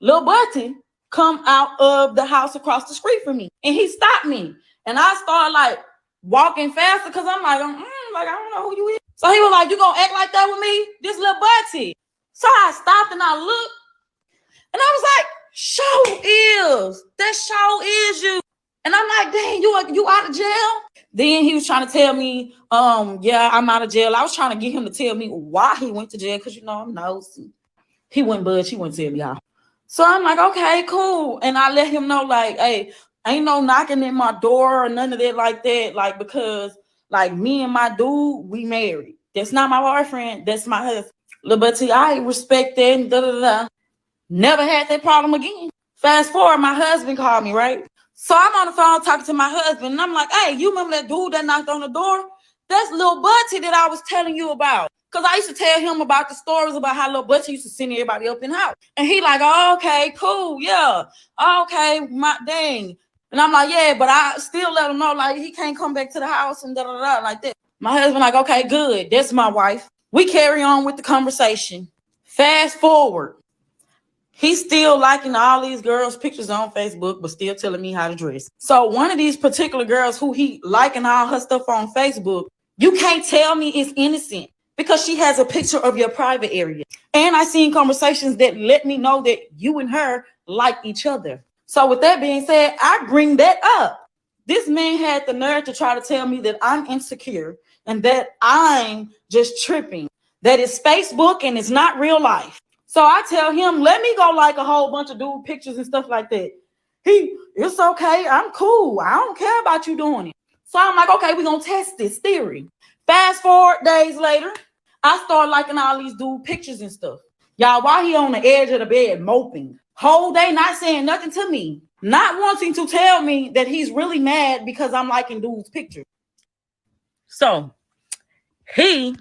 Lil Butty come out of the house across the street from me. And he stopped me. And I started like walking faster because I'm like, I don't know who you is. So he was like, you gonna act like that with me? This Lil Butty. So I stopped and I looked. And I was like, that show is you. And I'm like, dang, you out of jail? Then he was trying to tell me, yeah, I'm out of jail. I was trying to get him to tell me why he went to jail, because I'm nosy. He wouldn't budge. He wouldn't tell me how. So I'm like, okay, cool. And I let him know, like, hey, ain't no knocking at my door or none of that like that. Like, because like me and my dude, we married. That's not my boyfriend. That's my husband. But I respect that and da-da-da. Never had that problem again. Fast forward, my husband called me, right? So I'm on the phone talking to my husband, and I'm like, hey, you remember that dude that knocked on the door? That's Lil Butty that I was telling you about. Because I used to tell him about the stories about how Lil Butty used to send everybody up in the house. And he like, oh, okay, cool, yeah. Okay, my dang. And I'm like, yeah, but I still let him know, like, he can't come back to the house and da-da-da, like that. My husband like, okay, good. That's my wife. We carry on with the conversation. Fast forward. He's still liking all these girls' pictures on Facebook, but still telling me how to dress. So one of these particular girls who he liking all her stuff on Facebook, you can't tell me it's innocent because she has a picture of your private area. And I seen conversations that let me know that you and her like each other. So with that being said, I bring that up. This man had the nerve to try to tell me that I'm insecure and that I'm just tripping, that it's Facebook and it's not real life. So I tell him, let me go like a whole bunch of dude pictures and stuff like that. It's okay. I'm cool. I don't care about you doing it. So I'm like, okay, we're going to test this theory. Fast forward days later, I start liking all these dude pictures and stuff. Y'all, while he on the edge of the bed moping, whole day not saying nothing to me, not wanting to tell me that he's really mad because I'm liking dude's pictures. So he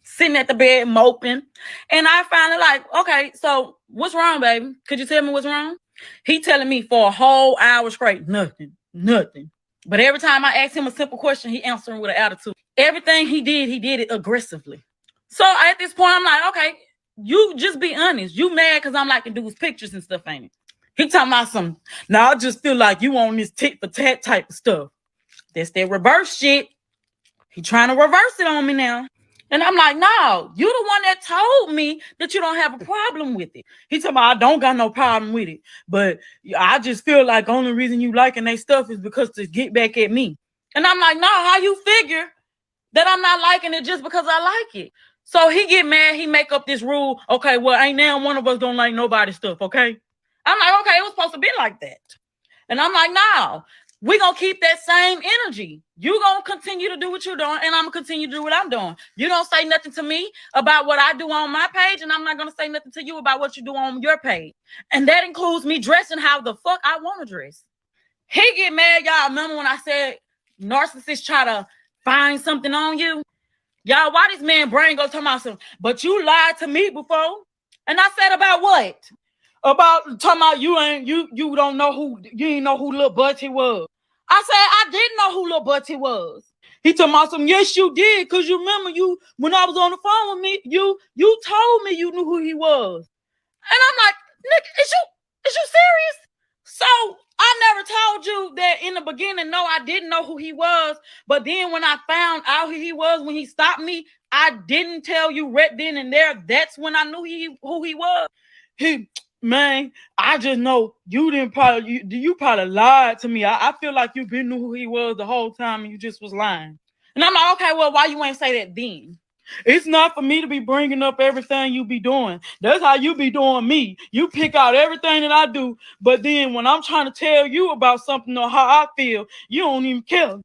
sitting at the bed moping, and I finally like, okay, so what's wrong, baby? Could you tell me what's wrong? He telling me for a whole hour straight, nothing. But every time I asked him a simple question, he answering with an attitude. Everything he did it aggressively. So at this point, I'm like, okay, you just be honest. You mad because I'm liking dude's pictures and stuff, ain't it? He talking about something. Now I just feel like you on this tit for tat type of stuff. That's that reverse shit. He trying to reverse it on me now. And I'm like, no, you the one that told me that you don't have a problem with it. He told me, I don't got no problem with it. But I just feel like the only reason you liking that stuff is because to get back at me. And I'm like, no, how you figure that I'm not liking it just because I like it? So he get mad. He make up this rule. Okay, well, ain't now one of us don't like nobody's stuff, okay? I'm like, okay, it was supposed to be like that. And I'm like, no. we're going to keep that same energy. You're going to continue to do what you're doing, and I'm going to continue to do what I'm doing. You don't say nothing to me about what I do on my page, and I'm not going to say nothing to you about what you do on your page. And that includes me dressing how the fuck I want to dress. He get mad, y'all. Remember when I said narcissists try to find something on you? Y'all, why this man brain go talking about something? But you lied to me before. And I said about what? About talking about you don't know who, you ain't know who Lil Butty was. I said I didn't know who Lil Butty was. He talking about some, yes, you did, because you remember you when I was on the phone with me, you told me you knew who he was. And I'm like, nigga, is you serious? So I never told you that in the beginning. No, I didn't know who he was. But then when I found out who he was, when he stopped me, I didn't tell you right then and there. That's when I knew who he was. Man, I just know you probably lied to me. I feel like you knew who he was the whole time and you just was lying. And I'm like, okay, well, why you ain't say that then? It's not for me to be bringing up everything you be doing. That's how you be doing me. You pick out everything that I do, but then when I'm trying to tell you about something or how I feel, you don't even care.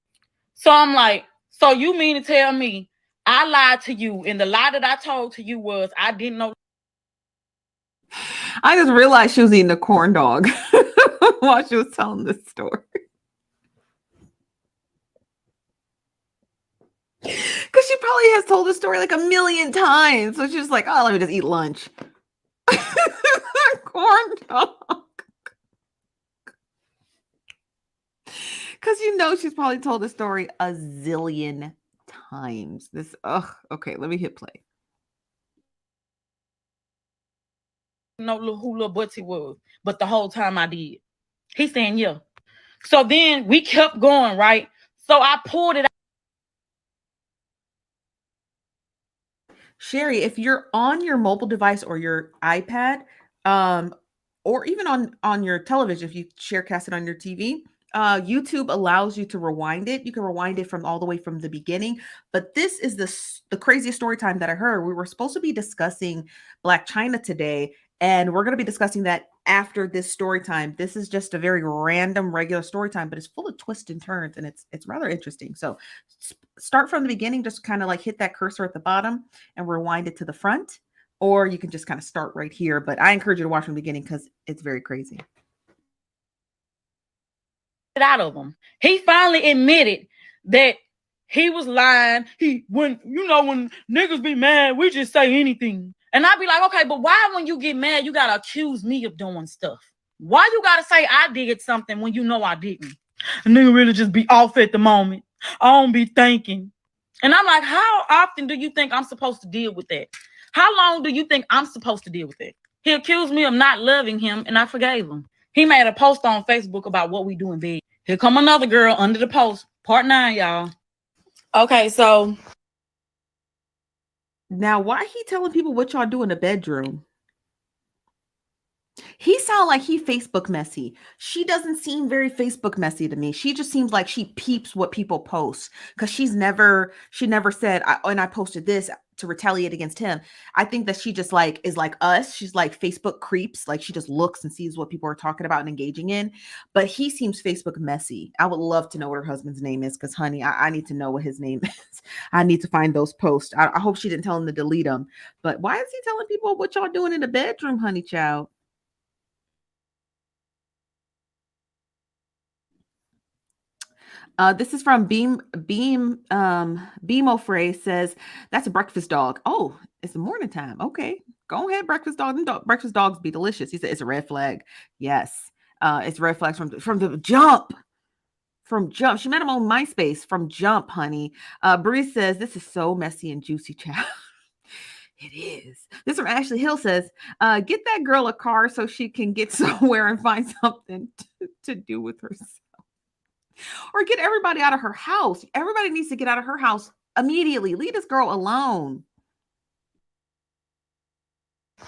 So I'm like, so you mean to tell me I lied to you, and the lie that I told to you was I didn't know. I just realized she was eating a corn dog while she was telling this story. Because she probably has told this story like a million times. So she's just like, oh, let me just eat lunch. Corn dog. Because she's probably told the story a zillion times. Okay, let me hit play. Know who Lil Butty was, but the whole time I did. He's saying, yeah. So then we kept going, right? So I pulled it out. Sherry, if you're on your mobile device or your iPad, or even on your television, if you sharecast it on your TV, YouTube allows you to rewind it. You can rewind it from all the way from the beginning. But this is the craziest story time that I heard. We were supposed to be discussing Black China today, and we're going to be discussing that after this story time. This is just a very random, regular story time, but it's full of twists and turns, and it's rather interesting. So start from the beginning, just kind of like hit that cursor at the bottom and rewind it to the front, or you can just kind of start right here. But I encourage you to watch from the beginning because it's very crazy. Out of him. He finally admitted that he was lying. When niggas be mad, we just say anything. And I'd be like, okay, but why when you get mad, you gotta accuse me of doing stuff? Why you gotta say I did something when you know I didn't? A nigga really just be off at the moment. I don't be thinking. And I'm like, how often do you think I'm supposed to deal with that? How long do you think I'm supposed to deal with that? He accused me of not loving him, and I forgave him. He made a post on Facebook about what we do in bed. Here come another girl under the post. Part 9, y'all. Okay, so. Now, why he telling people what y'all do in the bedroom? He sound like he Facebook messy. She doesn't seem very Facebook messy to me. She just seems like she peeps what people post, because she never said, I posted this to retaliate against him. I think that she just like is like us. She's like Facebook creeps. Like she just looks and sees what people are talking about and engaging in. But he seems Facebook messy. I would love to know what her husband's name is, because honey, I need to know what his name is. I need to find those posts. I hope she didn't tell him to delete them. But why is he telling people what y'all doing in the bedroom, honey child? This is from Beamo Frey says, that's a breakfast dog. Oh, it's the morning time. Okay, go ahead, breakfast dog. Breakfast dogs be delicious. He said it's a red flag. Yes, it's red flags from the jump. From jump. She met him on MySpace from jump, honey. Bree says, this is so messy and juicy, child. It is. This from Ashley Hill says, get that girl a car so she can get somewhere and find something to do with herself. Or get everybody out of her house. Everybody needs to get out of her house immediately. Leave this girl alone.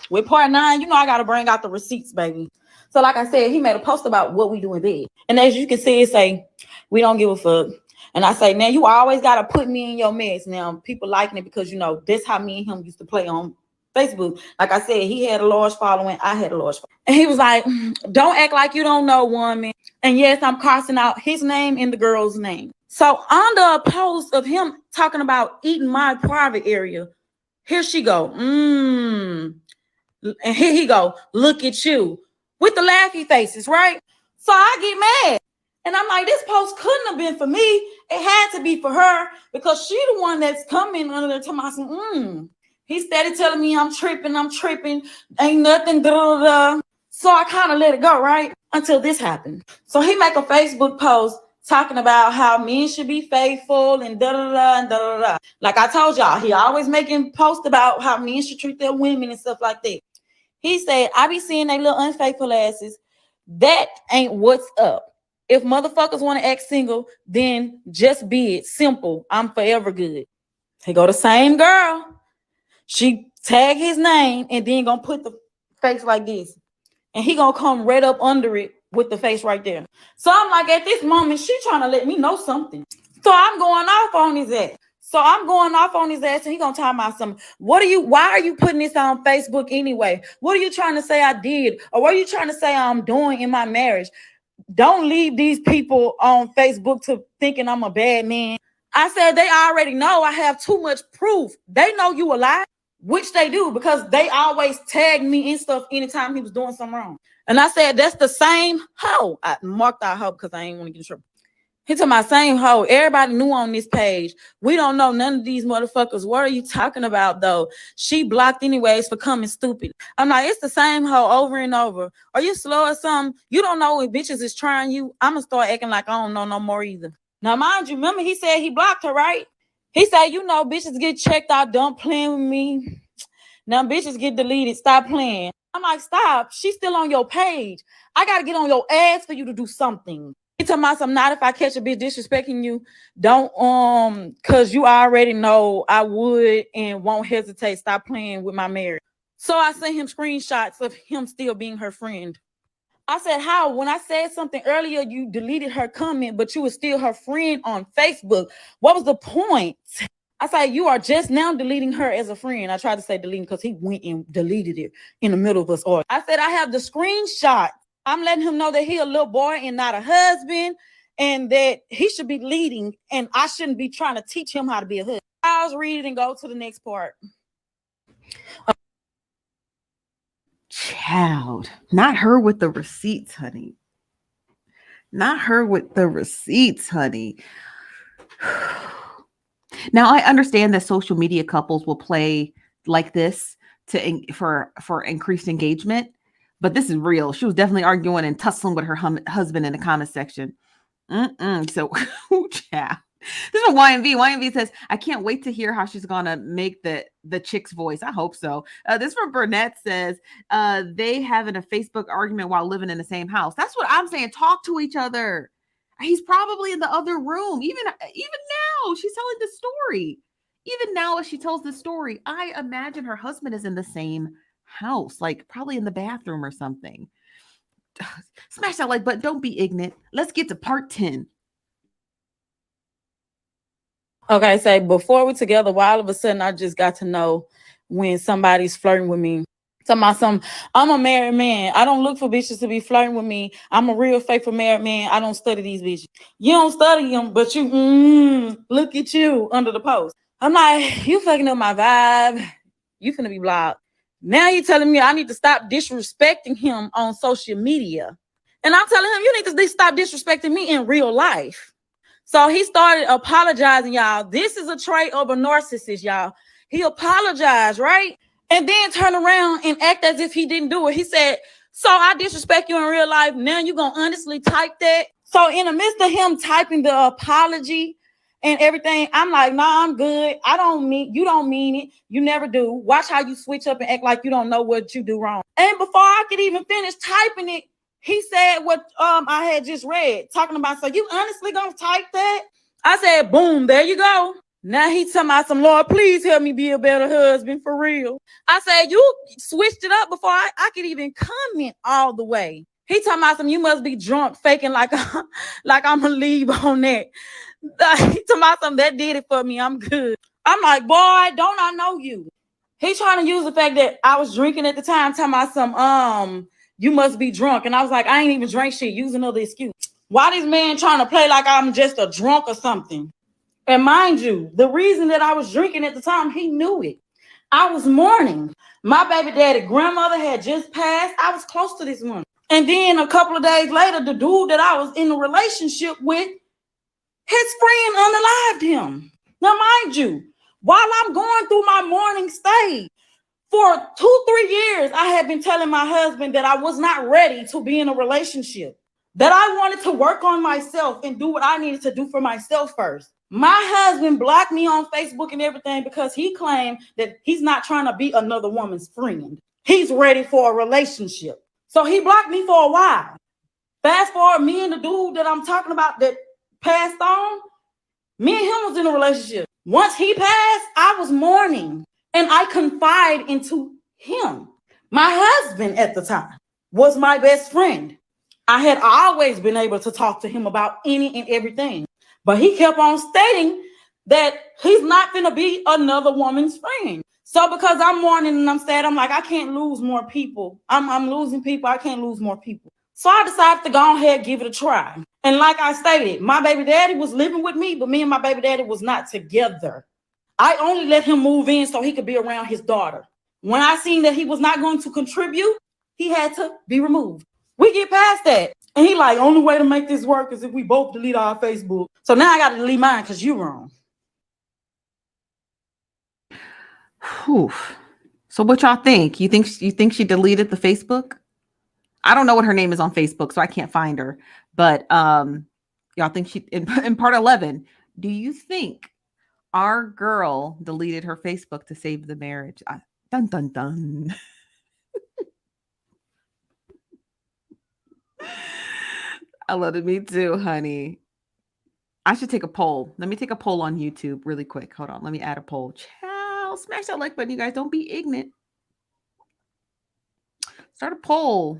With part 9, I got to bring out the receipts, baby. So like I said, he made a post about what we do in bed. And as you can see, it say, we don't give a fuck. And I say, now you always got to put me in your mess. Now, people liking it because, that's how me and him used to play on Facebook. Like I said, he had a large following. I had a large following. And he was like, don't act like you don't know, woman. And yes, I'm crossing out his name and the girl's name. So under a post of him talking about eating my private area, here she go. And here he go. Look at you with the laughy faces, right? So I get mad. And I'm like, this post couldn't have been for me. It had to be for her because she the one that's coming under there telling me, he started telling me I'm tripping, ain't nothing, da, da, da. So I kind of let it go, right? Until this happened. So he make a Facebook post talking about how men should be faithful and da, da, da, and da, da, da. Like I told y'all, he always making posts about how men should treat their women and stuff like that. He said, I be seeing they little unfaithful asses. That ain't what's up. If motherfuckers want to act single, then just be it. Simple. I'm forever good. He go the same girl. She tag his name and then gonna put the face like this. And he gonna come right up under it with the face right there. So I'm like, at this moment, she trying to let me know something. So I'm going off on his ass. And he gonna talk about something. Why are you putting this on Facebook anyway? What are you trying to say I did? Or what are you trying to say I'm doing in my marriage? Don't leave these people on Facebook to thinking I'm a bad man. I said, they already know I have too much proof. They know you a lie, which they do because they always tag me and stuff anytime he was doing something wrong. And I said, that's the same hoe. I marked out hoe because I ain't want to get in trouble. He told my same hoe. Everybody knew on this page. We don't know none of these motherfuckers. What are you talking about, though? She blocked anyways for coming stupid. I'm like, it's the same hoe over and over. Are you slow or something? You don't know if bitches is trying you. I'm going to start acting like I don't know no more either. Now, mind you, remember he said he blocked her, right? He said, bitches get checked out. Don't play with me. Now, bitches get deleted. Stop playing. I'm like, stop. She's still on your page. I got to get on your ass for you to do something. He told me I'm not if I catch a bitch disrespecting you, don't cause you already know I would and won't hesitate. Stop playing with my marriage. So I sent him screenshots of him still being her friend. I said, how? When I said something earlier, you deleted her comment, but you were still her friend on Facebook. What was the point? I said, you are just now deleting her as a friend. I tried to say deleting because he went and deleted it in the middle of us all. I said, I have the screenshot. I'm letting him know that he a little boy and not a husband and that he should be leading and I shouldn't be trying to teach him how to be a husband. I'll read it and go to the next part. Child, not her with the receipts, honey. Not her with the receipts, honey. Now, I understand that social media couples will play like this for increased engagement, but this is real. She was definitely arguing and tussling with her husband in the comment section. So, child. This is from YMV. YMV says, I can't wait to hear how she's going to make the chick's voice. I hope so. This from Burnett says, they having a Facebook argument while living in the same house. That's what I'm saying. Talk to each other. He's probably in the other room. Even now, she's telling the story. Even now, as she tells the story, I imagine her husband is in the same house, like probably in the bathroom or something. Smash that like button. Don't be ignorant. Let's get to part 10. Okay, so before we're together, well, all of a sudden I just got to know when somebody's flirting with me. I'm a married man. I don't look for bitches to be flirting with me. I'm a real faithful married man. I don't study these bitches. You don't study them, but you look at you under the post. I'm like, you fucking up my vibe. You finna be blocked. Now you telling me I need to stop disrespecting him on social media. And I'm telling him, you need to stop disrespecting me in real life. So he started apologizing, y'all. This is a trait of a narcissist, y'all. He apologized, right? And then turn around and act as if he didn't do it. He said, so I disrespect you in real life. Now you're going to honestly type that? So in the midst of him typing the apology and everything, I'm like, nah, I'm good. You don't mean it. You never do. Watch how you switch up and act like you don't know what you do wrong. And before I could even finish typing it, he said what I had just read, talking about, so you honestly gonna type that? I said, boom, there you go. Now he talking about some, Lord, please help me be a better husband for real. I said, you switched it up before I could even comment all the way. He talking about some, you must be drunk, faking like I'm gonna leave on that. He talking about some, that did it for me, I'm good. I'm like, boy, don't I know you? He trying to use the fact that I was drinking at the time, talking about some, you must be drunk. And I was like, I ain't even drank shit. Use another excuse. Why this man trying to play like I'm just a drunk or something? And mind you, the reason that I was drinking at the time, he knew it. I was mourning. My baby daddy grandmother had just passed. I was close to this woman. And then a couple of days later, the dude that I was in a relationship with, his friend unalived him. Now, mind you, while I'm going through my mourning stage, for 2-3 years, I had been telling my husband that I was not ready to be in a relationship, that I wanted to work on myself and do what I needed to do for myself first. My husband blocked me on Facebook and everything because he claimed that he's not trying to be another woman's friend. He's ready for a relationship. So he blocked me for a while. Fast forward, me and the dude that I'm talking about that passed on, me and him was in a relationship. Once he passed, I was mourning and I confided into him. My husband at the time was my best friend. I had always been able to talk to him about any and everything, but he kept on stating that he's not going to be another woman's friend. So because I'm mourning and I'm sad, I'm like, I can't lose more people. I'm losing people. I can't lose more people. So I decided to go ahead and give it a try. And like I stated, my baby daddy was living with me, but me and my baby daddy was not together. I only let him move in so he could be around his daughter. When I seen that he was not going to contribute, he had to be removed. We get past that. And he like, only way to make this work is if we both delete our Facebook. So now I got to delete mine because you're wrong. Whew. So what y'all think? You think she deleted the Facebook? I don't know what her name is on Facebook, so I can't find her. But y'all think she in part 11, do you think our girl deleted her Facebook to save the marriage? Dun dun dun. I love it. Me too, honey. I should take a poll. Let me take a poll on YouTube really quick. Hold on. Let me add a poll. Ciao. Smash that like button, you guys. Don't be ignorant. Start a poll.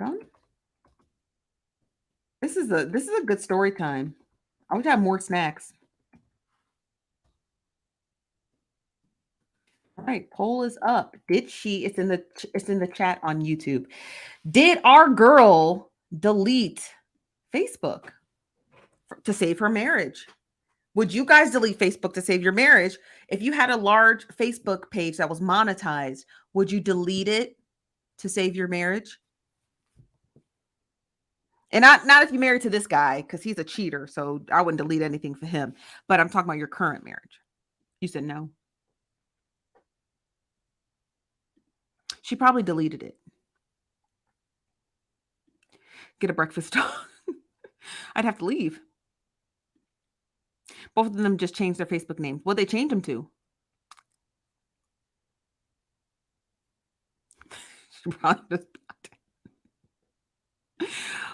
Done. This is a good story time. I wish I had more snacks. All right, poll is up. Did she? It's in the chat on YouTube. Did our girl delete Facebook to save her marriage? Would you guys delete Facebook to save your marriage? If you had a large Facebook page that was monetized, would you delete it to save your marriage? And not if you're married to this guy, because he's a cheater. So I wouldn't delete anything for him. But I'm talking about your current marriage. You said no. She probably deleted it. Get a breakfast dog. I'd have to leave. Both of them just changed their Facebook names. What they change them to?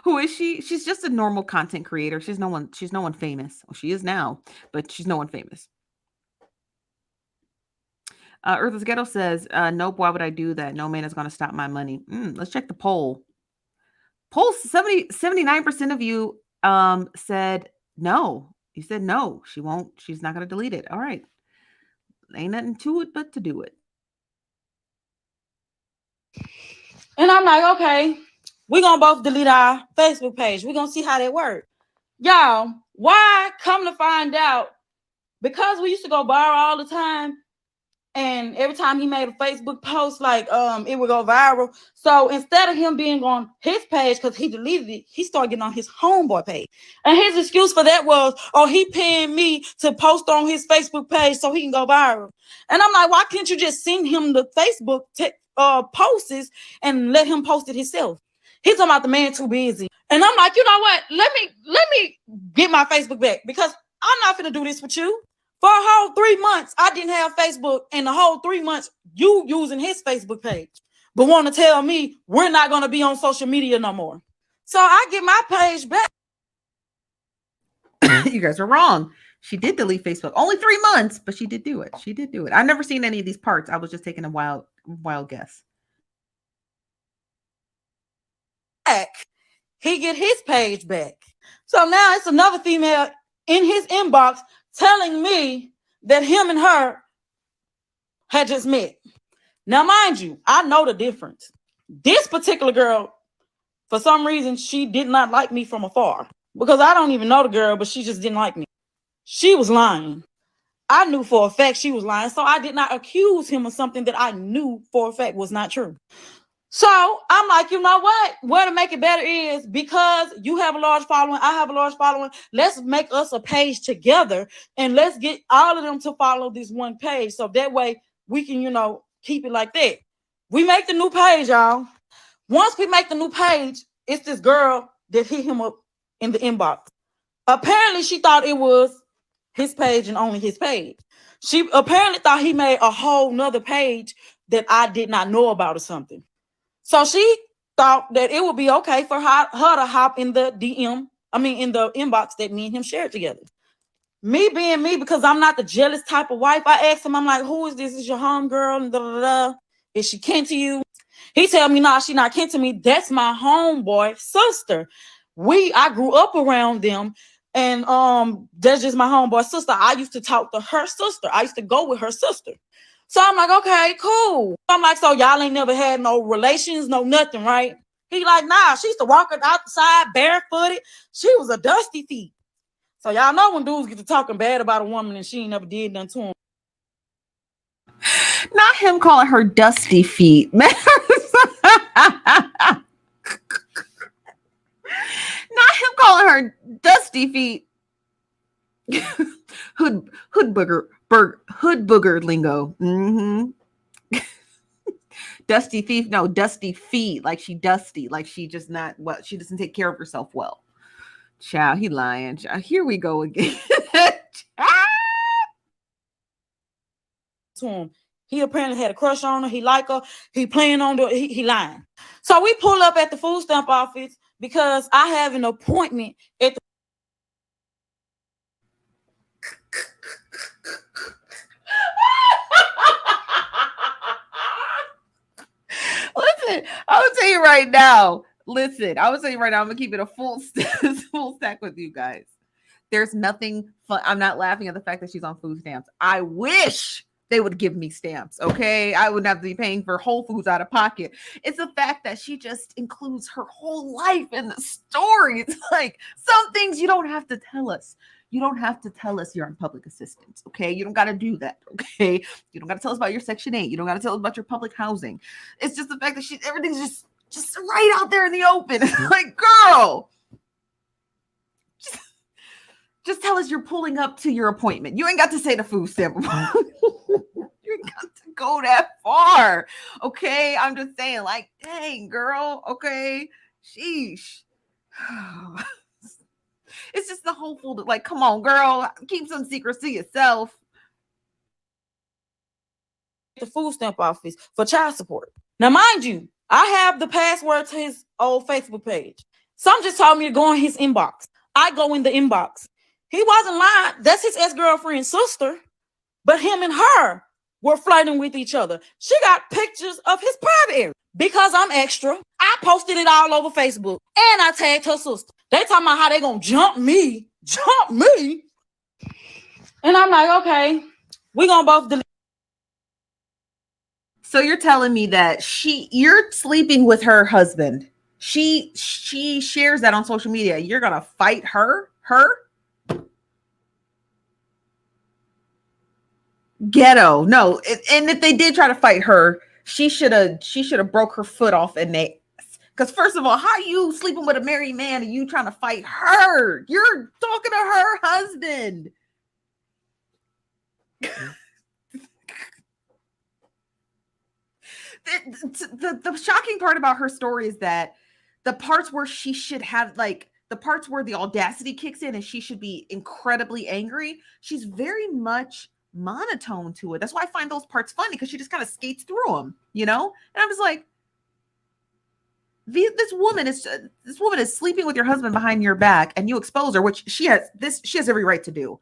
Who is she? She's just a normal content creator. She's no one famous. Well, she is now, but she's no one famous. Earthless Ghetto says, nope, why would I do that? No man is going to stop my money. Let's check the poll. Poll 79% of you said no. You said no, she won't. She's not going to delete it. All right. Ain't nothing to it but to do it. And I'm like, okay, we're going to both delete our Facebook page. We're going to see how that works. Y'all, why come to find out, because we used to go viral all the time, and every time he made a Facebook post, like it would go viral. So instead of him being on his page, because he deleted it, he started getting on his homeboy page. And his excuse for that was, oh, he paying me to post on his Facebook page so he can go viral. And I'm like, why can't you just send him the Facebook posts and let him post it himself? He's talking about the man too busy. And I'm like, you know what? Let me get my Facebook back, because I'm not going to do this with you. For a whole 3 months, I didn't have Facebook, and the whole 3 months you using his Facebook page, but want to tell me we're not going to be on social media no more. So I get my page back. You guys are wrong. She did delete Facebook. Only 3 months, but she did do it. She did do it. I've never seen any of these parts. I was just taking a wild guess. He get his page back. So now it's another female in his inbox telling me that him and her had just met. Now, mind you, I know the difference. This particular girl, for some reason, she did not like me from afar because I don't even know the girl, but she just didn't like me. She was lying. I knew for a fact she was lying, so I did not accuse him of something that I knew for a fact was not true. So I'm like, you know what? Where to make it better is because you have a large following, I have a large following. Let's make us a page together and let's get all of them to follow this one page. So that way we can, keep it like that. We make the new page, y'all. Once we make the new page, it's this girl that hit him up in the inbox. Apparently, she thought it was his page and only his page. She apparently thought he made a whole nother page that I did not know about or something. So she thought that it would be okay for her to hop in the in the inbox that me and him shared together. Me being me, because I'm not the jealous type of wife, I asked him, I'm like, who is this? Is your homegirl? And da, da, da. Is she kin to you? He tell me, nah, she not kin to me. That's my homeboy sister. I grew up around them. And that's just my homeboy sister. I used to talk to her sister. I used to go with her sister. So I'm like, okay, cool. I'm like, so y'all ain't never had no relations, no nothing, right? He like, nah, she used to walk outside barefooted. She was a dusty feet. So y'all know when dudes get to talking bad about a woman and she ain't never did nothing to him. Not him calling her dusty feet. Not him calling her dusty feet. hood booger lingo. Mm-hmm. Dusty thief. No, dusty feet. Like she dusty. Like she just not well. She doesn't take care of herself well. Child, he lying. Child, here we go again. To him. He apparently had a crush on her. He like her. He playing on the. He lying. So we pull up at the food stamp office because I have an appointment at the. Listen, I will tell you right now. Listen, I will tell you right now. I'm gonna keep it a full stack with you guys. There's nothing fun. I'm not laughing at the fact that she's on food stamps. I wish they would give me stamps. Okay, I wouldn't have to be paying for Whole Foods out of pocket. It's the fact that she just includes her whole life in the story. It's like some things you don't have to tell us. You don't have to tell us you're on public assistance, okay? You don't got to do that, okay? You don't got to tell us about your Section 8. You don't got to tell us about your public housing. It's just the fact that everything's just right out there in the open. It's like, girl, just tell us you're pulling up to your appointment. You ain't got to say the food stamp. You ain't got to go that far, okay? I'm just saying, like, dang, girl, okay? Sheesh. It's just the whole fool. Like, come on, girl, keep some secrets to yourself. The food stamp office for child support. Now, mind you, I have the password to his old Facebook page. Some just told me to go in his inbox. I go in the inbox. He wasn't lying. That's his ex-girlfriend's sister. But him and her were flirting with each other. She got pictures of his private area. Because I'm extra, I posted it all over Facebook. And I tagged her sister. They talking about how they gonna jump me. Jump me? And I'm like, okay, we gonna both delete. So you're telling me that you're sleeping with her husband. She shares that on social media. You're gonna fight her? Ghetto. No. And if they did try to fight her, she should have broke her foot off and they. Because first of all, how you sleeping with a married man and you trying to fight her? You're talking to her husband. The shocking part about her story is that the parts where she should have the parts where the audacity kicks in and she should be incredibly angry, she's very much monotone to it. That's why I find those parts funny because she just kind of skates through them, And I'm just like, this woman is sleeping with your husband behind your back and you expose her, which she has every right to do.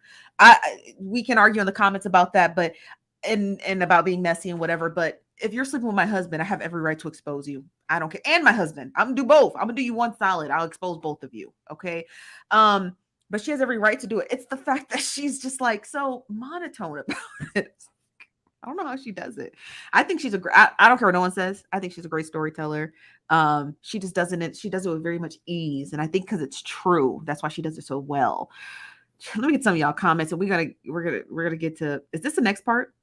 We can argue in the comments about that, but and about being messy and whatever, but if you're sleeping with my husband, I have every right to expose you. I don't care. And my husband. I'm gonna do both. I'm gonna do you one solid. I'll expose both of you. Okay. But she has every right to do it. It's the fact that she's just like so monotone about it. I don't know how she does it. I think she's I don't care what no one says. I think she's a great storyteller. She just she does it with very much ease. And I think because it's true, that's why she does it so well. Let me get some of y'all comments and we're gonna get to, is this the next part?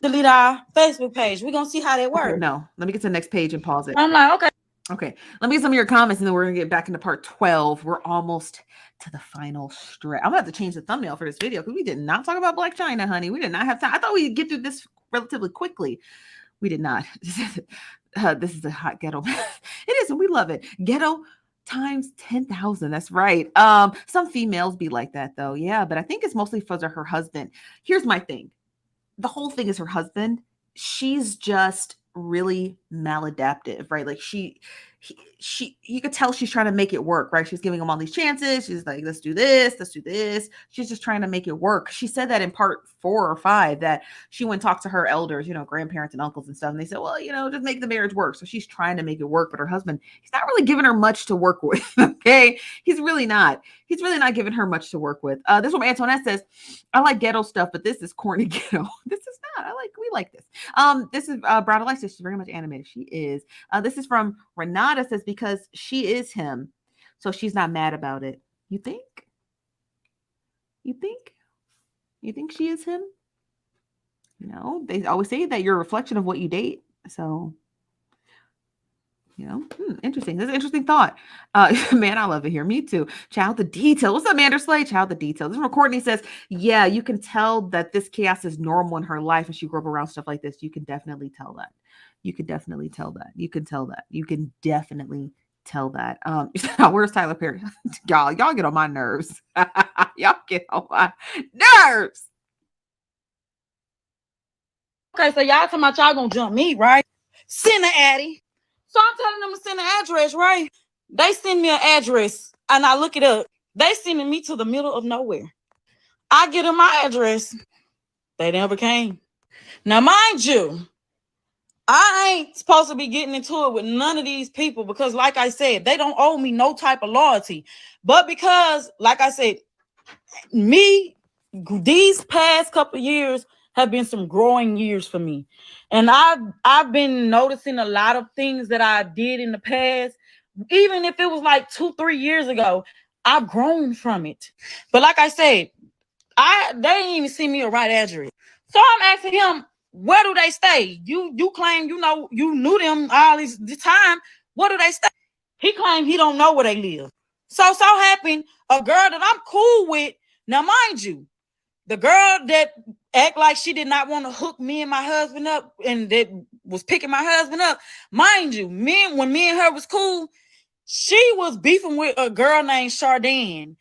Delete our Facebook page. We're gonna see how that works. Okay, no, let me get to the next page and pause it. I'm like, okay. Okay, let me get some of your comments and then we're gonna get back into part 12. We're almost to the final stretch. I'm gonna have to change the thumbnail for this video because we did not talk about Black China, honey. We did not have time. I thought we'd get through this relatively quickly. We did not. This is a hot ghetto. It is, and we love it. Ghetto times 10,000. That's right. Some females be like that though. Yeah, but I think it's mostly for her husband. Here's my thing. The whole thing is her husband. She's just really maladaptive, right? Like you could tell she's trying to make it work, right? She's giving him all these chances. She's like, let's do this, let's do this. She's just trying to make it work. She said that in part 4 or 5 that she went and talked to her elders, grandparents and uncles and stuff. And they said, well, just make the marriage work. So she's trying to make it work, but her husband, he's not really giving her much to work with. Okay. He's really not giving her much to work with. This one, Antoinette says, I like ghetto stuff, but this is corny ghetto. This is not, we like this. This is Brown Alexis. She's very much animated. She is. This is from Renata, says, because she is him, so she's not mad about it. You think she is him? They always say that you're a reflection of what you date. So, interesting. This is an interesting thought. Man, I love it here. Me too. Child the detail. What's up, Mandersley? Child the detail. This is from Courtney says, yeah, you can tell that this chaos is normal in her life and she grew up around stuff like this. You can definitely tell that. You can definitely tell that. Where's Tyler Perry? Y'all get on my nerves. Y'all get on my nerves. Okay, so y'all talking about y'all gonna jump me, right? Send the Addy. So I'm telling them to send an address, right? They send me an address and I look it up. They sending me to the middle of nowhere. I get them my address. They never came. Now, mind you, I ain't supposed to be getting into it with none of these people because, like I said, they don't owe me no type of loyalty. But because, like I said, these past couple of years have been some growing years for me. And I've been noticing a lot of things that I did in the past. Even if it was like 2-3 years ago, I've grown from it. But like I said, they ain't even send me a right address. So I'm asking him, where do they stay? You claim you knew them all this time. Where do they stay? He claimed he don't know where they live. So happened a girl that I'm cool with. Now, mind you, the girl that act like she did not want to hook me and my husband up and that was picking my husband up, mind you, when me and her was cool, she was beefing with a girl named Chardane.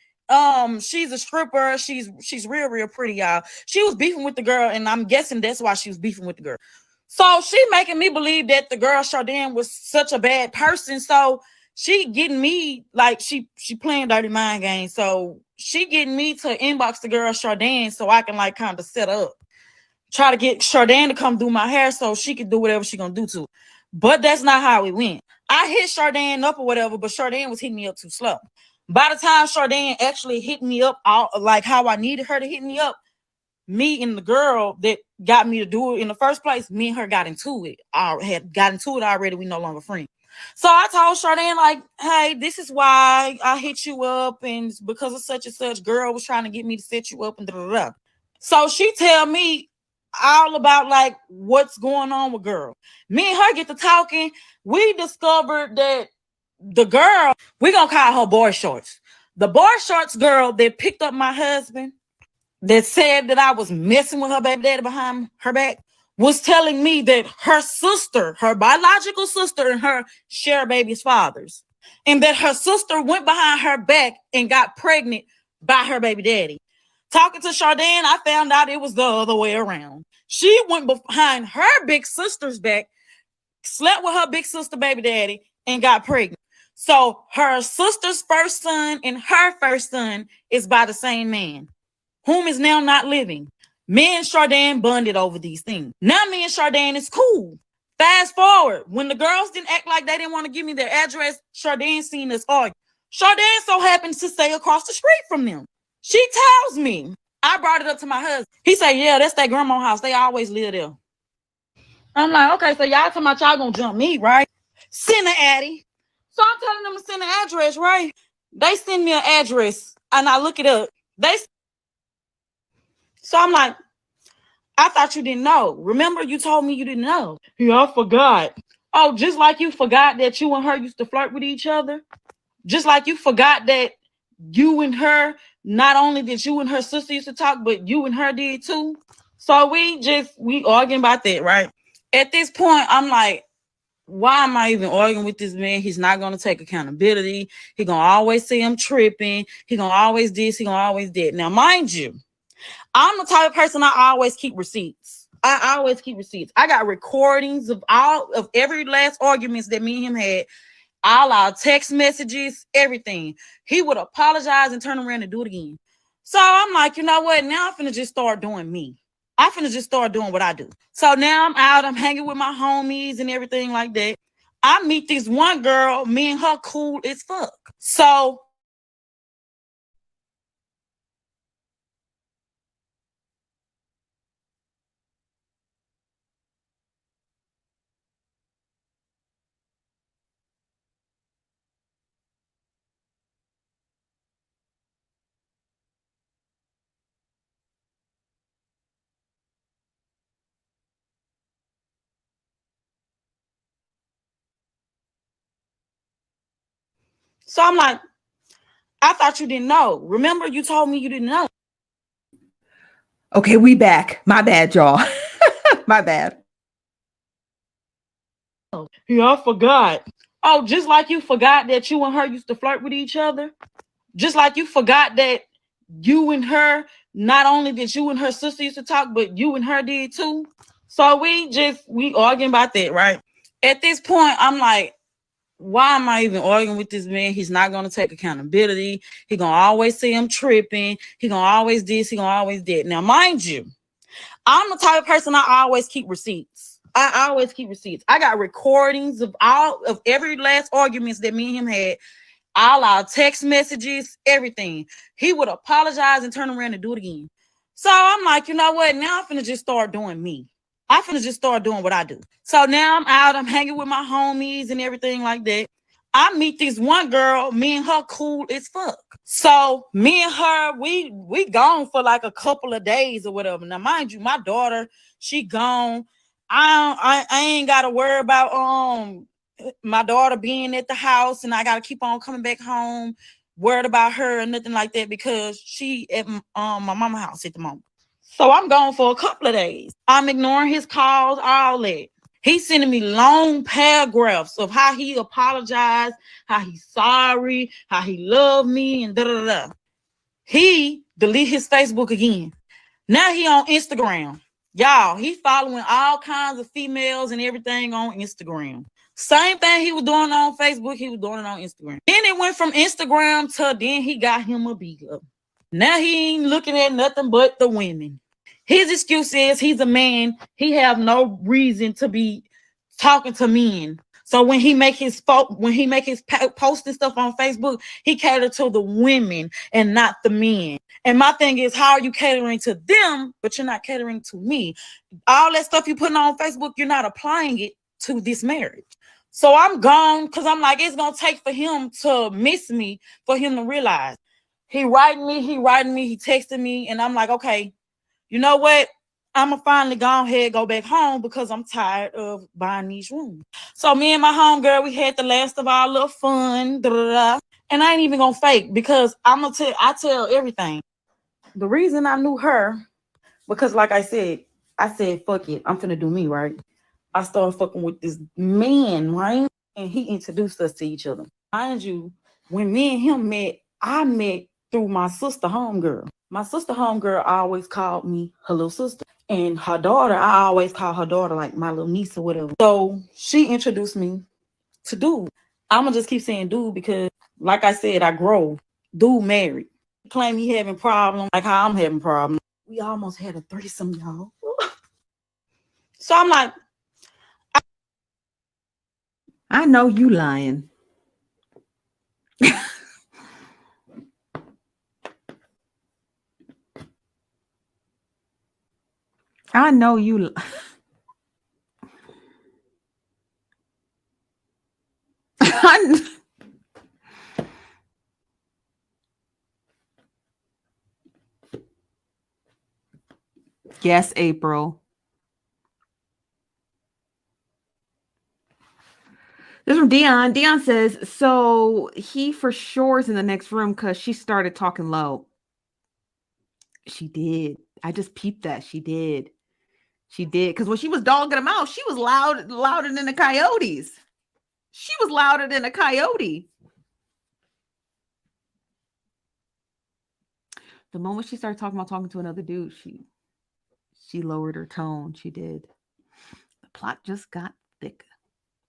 She's a stripper. She's real pretty, y'all. She was beefing with the girl, and I'm guessing that's why she was beefing with the girl. So she making me believe that the girl Chardane was such a bad person. So she getting me like she playing dirty mind games. So she getting me to inbox the girl Chardane so I can like kind of set up, try to get Chardane to come do my hair so she could do whatever she gonna do to it. But that's not how it went. I hit Chardane up or whatever, but Chardane was hitting me up too slow. By the time Chardane actually hit me up like how I needed her to hit me up, me and the girl that got me to do it in the first place, me and her got into it. I had got into it already. We no longer friends. So I told Chardane, like, hey, this is why I hit you up, and because of such and such, girl was trying to get me to set you up and da-da-da. So she tell me all about like what's going on with girl. Me and her get to talking. We discovered that the girl, we're gonna call her boy shorts. The boy shorts girl that picked up my husband, that said that I was messing with her baby daddy behind her back, was telling me that her sister, her biological sister, and her share baby's fathers, and that her sister went behind her back and got pregnant by her baby daddy. Talking to Chardane, I found out it was the other way around. She went behind her big sister's back, slept with her big sister baby daddy, and got pregnant. So her sister's first son and her first son is by the same man, whom is now not living. Me and Chardane bonded over these things. Now me and Chardane is cool. Fast forward, when the girls didn't act like they didn't want to give me their address, Chardane seen us argue. Chardane so happens to stay across the street from them. She tells me, I brought it up to my husband. He said, yeah, that's that grandma house. They always live there. I'm like, okay, so y'all talking about y'all gonna jump me, right? Send the Addy. So I'm telling them to send the address, right? They send me an address and I look it up. So I'm like, I thought you didn't know. Remember, you told me you didn't know. Yeah, I forgot. Oh, just like you forgot that you and her used to flirt with each other. Just like you forgot that you and her, not only did you and her sister used to talk, but you and her did too. So we arguing about that, right? At this point, I'm like, why am I even arguing with this man? He's not going to take accountability. He going to always say I'm tripping. He going to always this. He going to always that. Now, mind you, I'm the type of person I always keep receipts. I always keep receipts. I got recordings of every last arguments that me and him had, all our text messages, everything. He would apologize and turn around and do it again. So I'm like, you know what? Now I'm finna just start doing me. I'm finna just start doing what I do. So now I'm out. I'm hanging with my homies and everything like that. I meet this one girl. Me and her cool as fuck. So I'm like, I thought you didn't know. Remember, you told me you didn't know. Okay, we back. My bad, y'all. My bad. Yeah, I forgot. Oh, just like you forgot that you and her used to flirt with each other. Just like you forgot that you and her, not only did you and her sister used to talk, but you and her did too. So we arguing about that, right? At this point, I'm like, why am I even arguing with this man? He's not going to take accountability. He going to always say I'm tripping. He going to always this. He going to always that. Now, mind you, I'm the type of person I always keep receipts. I always keep receipts. I got recordings of every last arguments that me and him had, all our text messages, everything. He would apologize and turn around and do it again. So I'm like, you know what? Now I'm finna just start doing me. I'm finna just start doing what I do. So now I'm out. I'm hanging with my homies and everything like that. I meet this one girl. Me and her cool as fuck. So me and her, we gone for like a couple of days or whatever. Now, mind you, my daughter, she gone. I ain't gotta worry about my daughter being at the house and I gotta keep on coming back home, worried about her or nothing like that because she at my mama house at the moment. So I'm gone for a couple of days. I'm ignoring his calls, all that. He's sending me long paragraphs of how he apologized, how he's sorry, how he loved me, and da da da. He deleted his Facebook again. Now he on Instagram. Y'all, he following all kinds of females and everything on Instagram. Same thing he was doing on Facebook, he was doing it on Instagram. Then it went from Instagram to then he got him a big up. Now he ain't looking at nothing but the women. His excuse is he's a man. He have no reason to be talking to men. So when he make his post and stuff on Facebook, he cater to the women and not the men. And my thing is, how are you catering to them, but you're not catering to me? All that stuff you putting on Facebook, you're not applying it to this marriage. So I'm gone because I'm like, it's gonna take for him to miss me, for him to realize. He writing me, he texting me, and I'm like, okay, you know what? I'm gonna finally go ahead, go back home because I'm tired of buying these rooms. So me and my homegirl, we had the last of our little fun, and I ain't even gonna fake because I tell everything. The reason I knew her, because like I said, fuck it, I'm finna do me, right? I started fucking with this man, right? And he introduced us to each other. Mind you, when me and him met, I met through my sister homegirl. My sister homegirl always called me her little sister. And her daughter, I always call her daughter like my little niece or whatever. So she introduced me to dude. I'm gonna just keep saying dude because, like I said, I grow. Dude married. Claim he having problems, like how I'm having problems. We almost had a threesome, y'all. So I'm like, I know you lying. I know you. Yes, April. This is from Dion. Dion says, so he for sure is in the next room because she started talking low. She did. I just peeped that. She did. She did. Because when she was dogging him out, she was louder than the coyotes. She was louder than a coyote. The moment she started talking to another dude, she lowered her tone. She did. The plot just got thicker.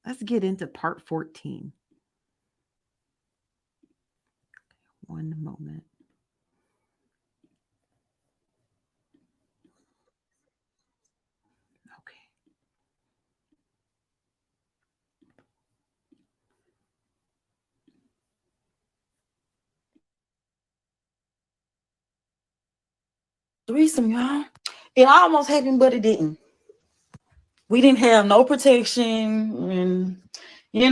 Let's get into part 14. One moment. Okay. Threesome, y'all. It almost happened, but it didn't. We didn't have no protection, and it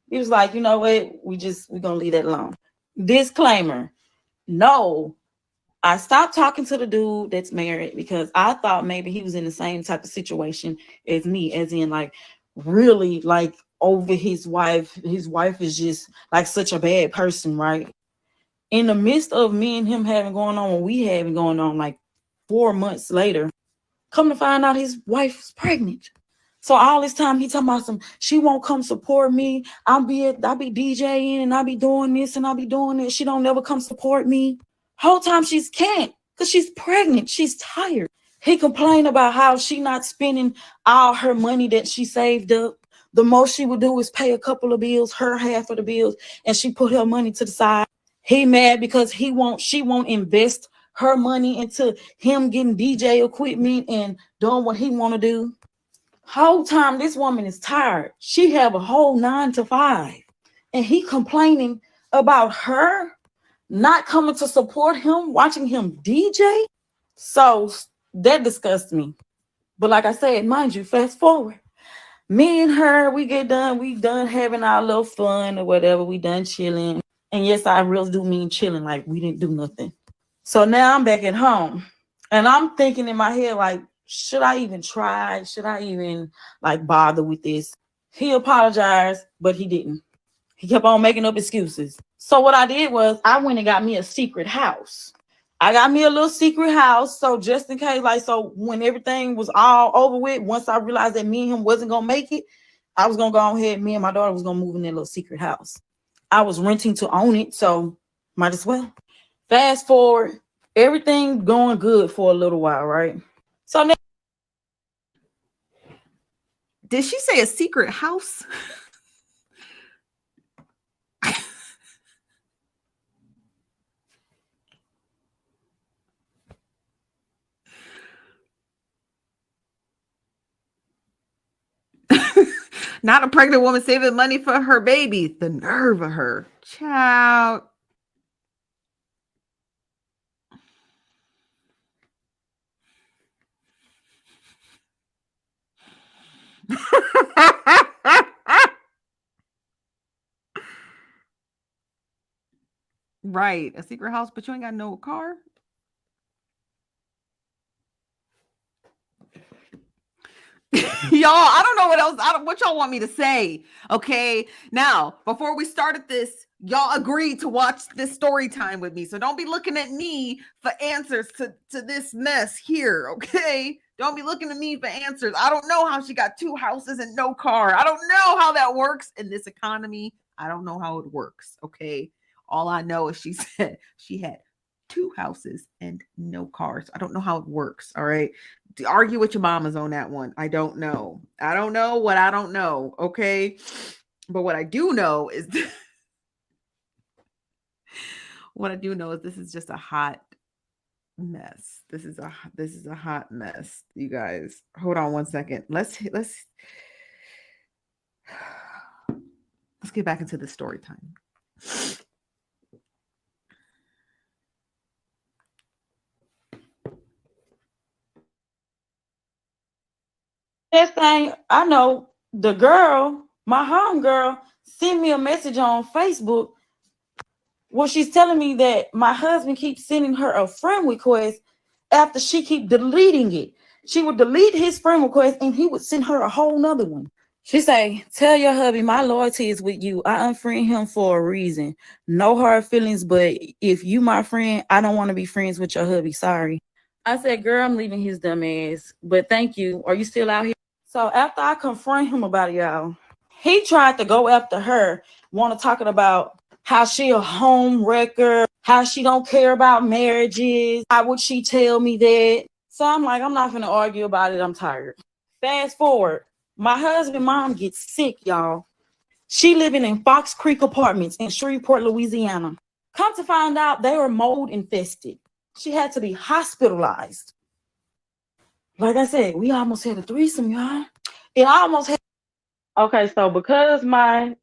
was like, you know what, we're gonna leave that alone. Disclaimer: no, I stopped talking to the dude that's married because I thought maybe he was in the same type of situation as me, as in like really like over his wife. His wife is just like such a bad person, right? In the midst of me and him having going on what we having going on, like 4 months later, come to find out his wife's pregnant. So all this time he talking about she won't come support me. I'll be DJing and I'll be doing this and I'll be doing it. She don't never come support me. Whole time she's can't because she's pregnant. She's tired. He complained about how she not spending all her money that she saved up. The most she would do is pay a couple of bills, her half of the bills, and she put her money to the side. He mad because she won't invest her money into him getting DJ equipment and doing what he want to do. Whole time this woman is tired. She have a whole 9 to 5, and he complaining about her not coming to support him, watching him DJ. So that disgusts me. But like I said, mind you, fast forward. Me and her, we done having our little fun or whatever. We done chilling. And yes, I really do mean chilling, like we didn't do nothing. So now I'm back at home and I'm thinking in my head, like, should I even try? Should I even like bother with this? He apologized, but he didn't. He kept on making up excuses. So what I did was I went and got me a secret house. I got me a little secret house. So just in case, like, so when everything was all over with, once I realized that me and him wasn't going to make it, I was going to go ahead. Me and my daughter was going to move in that little secret house. I was renting to own it. So might as well. Fast forward, everything going good for a little while, right? So now, did she say a secret house? Not a pregnant woman saving money for her baby. The nerve of her. Child. Right. A secret house, but you ain't got no car. Y'all, I don't know what else. What y'all want me to say. Okay. Now, before we started this, y'all agreed to watch this story time with me. So don't be looking at me for answers to this mess here. Okay. Don't be looking at me for answers. I don't know how she got 2 houses and no car. I don't know how that works in this economy. I don't know how it works. Okay. All I know is she said she had 2 houses and no cars. I don't know how it works. All right. Argue with your mamas on that one. I don't know. I don't know what I don't know. Okay. But what I do know is what I do know is this is just a hot mess. This is a hot mess, you guys. Hold on one second. Let's get back into the story time. Next thing I know, the girl, my home girl, sent me a message on Facebook where she's telling me that my husband keeps sending her a friend request after she keep deleting it. She would delete his friend request and he would send her a whole nother one. She say, tell your hubby my loyalty is with you. I unfriend him for a reason. No hard feelings, but if you my friend, I don't want to be friends with your hubby. Sorry. I said, girl, I'm leaving his dumb ass, but thank you. Are you still out here? So after I confront him about it, y'all, he tried to go after her, want to talking about how she a home wrecker, how she don't care about marriages, how would she tell me that? So I'm like, I'm not gonna argue about it. I'm tired. Fast forward, my husband mom gets sick, y'all. She living in Fox Creek Apartments in Shreveport, Louisiana. Come to find out, they were mold infested. She had to be hospitalized. Like I said, we almost had a threesome, y'all. It almost had. Okay, so because my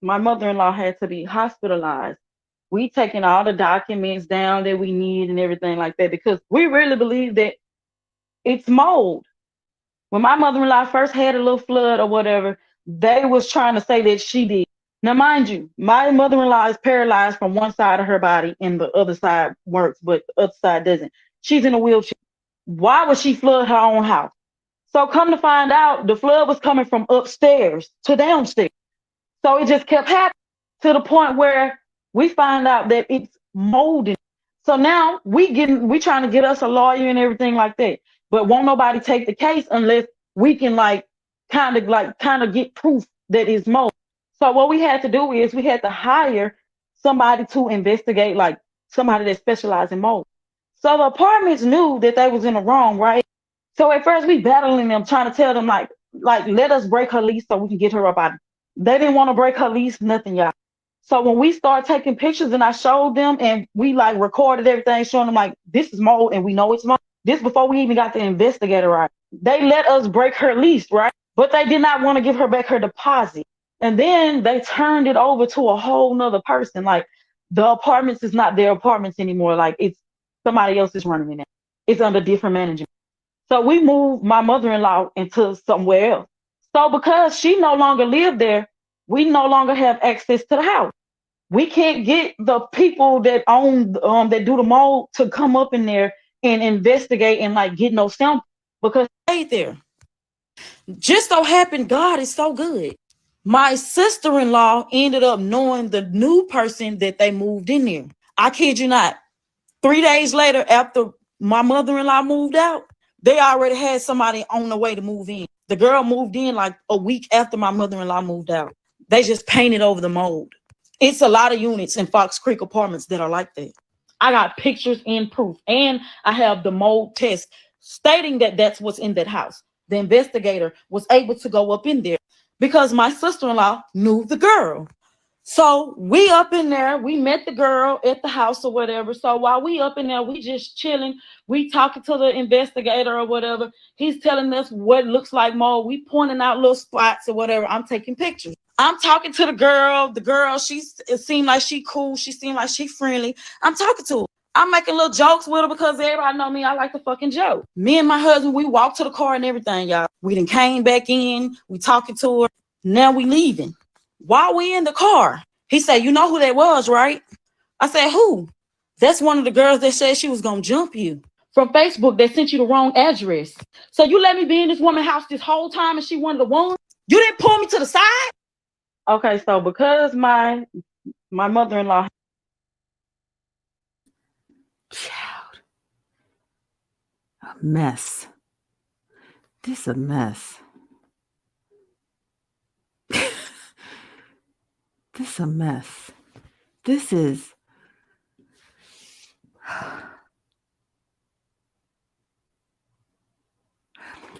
mother-in-law had to be hospitalized, we taking all the documents down that we need and everything like that because we really believe that it's mold. When my mother-in-law first had a little flood or whatever, they was trying to say that she did. Now, mind you, my mother-in-law is paralyzed from one side of her body and the other side works, but the other side doesn't. She's in a wheelchair. Why would she flood her own house? So come to find out, the flood was coming from upstairs to downstairs. So it just kept happening to the point where we find out that it's molding. So now we trying to get us a lawyer and everything like that. But won't nobody take the case unless we can kind of get proof that it's mold. So what we had to do is we had to hire somebody to investigate, like somebody that specialized in mold. So the apartments knew that they was in the wrong, right? So at first we battling them, trying to tell them like let us break her lease so we can get her up out. They didn't want to break her lease, nothing, y'all. So when we started taking pictures and I showed them and we like recorded everything, showing them like this is mold and we know it's mold. This before we even got the investigator, right? They let us break her lease, right? But they did not want to give her back her deposit. And then they turned it over to a whole nother person. Like the apartments is not their apartments anymore. Like it's somebody else is running it now. It's under different management. So we moved my mother-in-law into somewhere else. So because she no longer lived there, we no longer have access to the house. We can't get the people that own that do the mold to come up in there and investigate and like get no sample because they stayed there. Just so happened God is so good. My sister-in-law ended up knowing the new person that they moved in there. I kid you not. 3 days later, after my mother-in-law moved out, they already had somebody on the way to move in. The girl moved in like a week after my mother-in-law moved out. They just painted over the mold. It's a lot of units in Fox Creek Apartments that are like that. I got pictures and proof, and I have the mold test stating that that's what's in that house. The investigator was able to go up in there because my sister-in-law knew the girl. So we up in there, we met the girl at the house or whatever. So while we up in there, we just chilling. We talking to the investigator or whatever. He's telling us what looks like mold. We pointing out little spots or whatever. I'm taking pictures. I'm talking to the girl. The girl, it seemed like she cool. She seemed like she friendly. I'm talking to her. I'm making little jokes with her because everybody know me. I like to fucking joke. Me and my husband, we walked to the car and everything, y'all. We done came back in. We talking to her. Now we leaving. While we in the car, he said, you know who that was, right? I said, who? That's one of the girls that said she was going to jump you from Facebook that sent you the wrong address. So you let me be in this woman's house this whole time and she wanted to one? You didn't pull me to the side? Okay, so because my mother-in-law. Child. A mess. This a mess. This a mess. This is.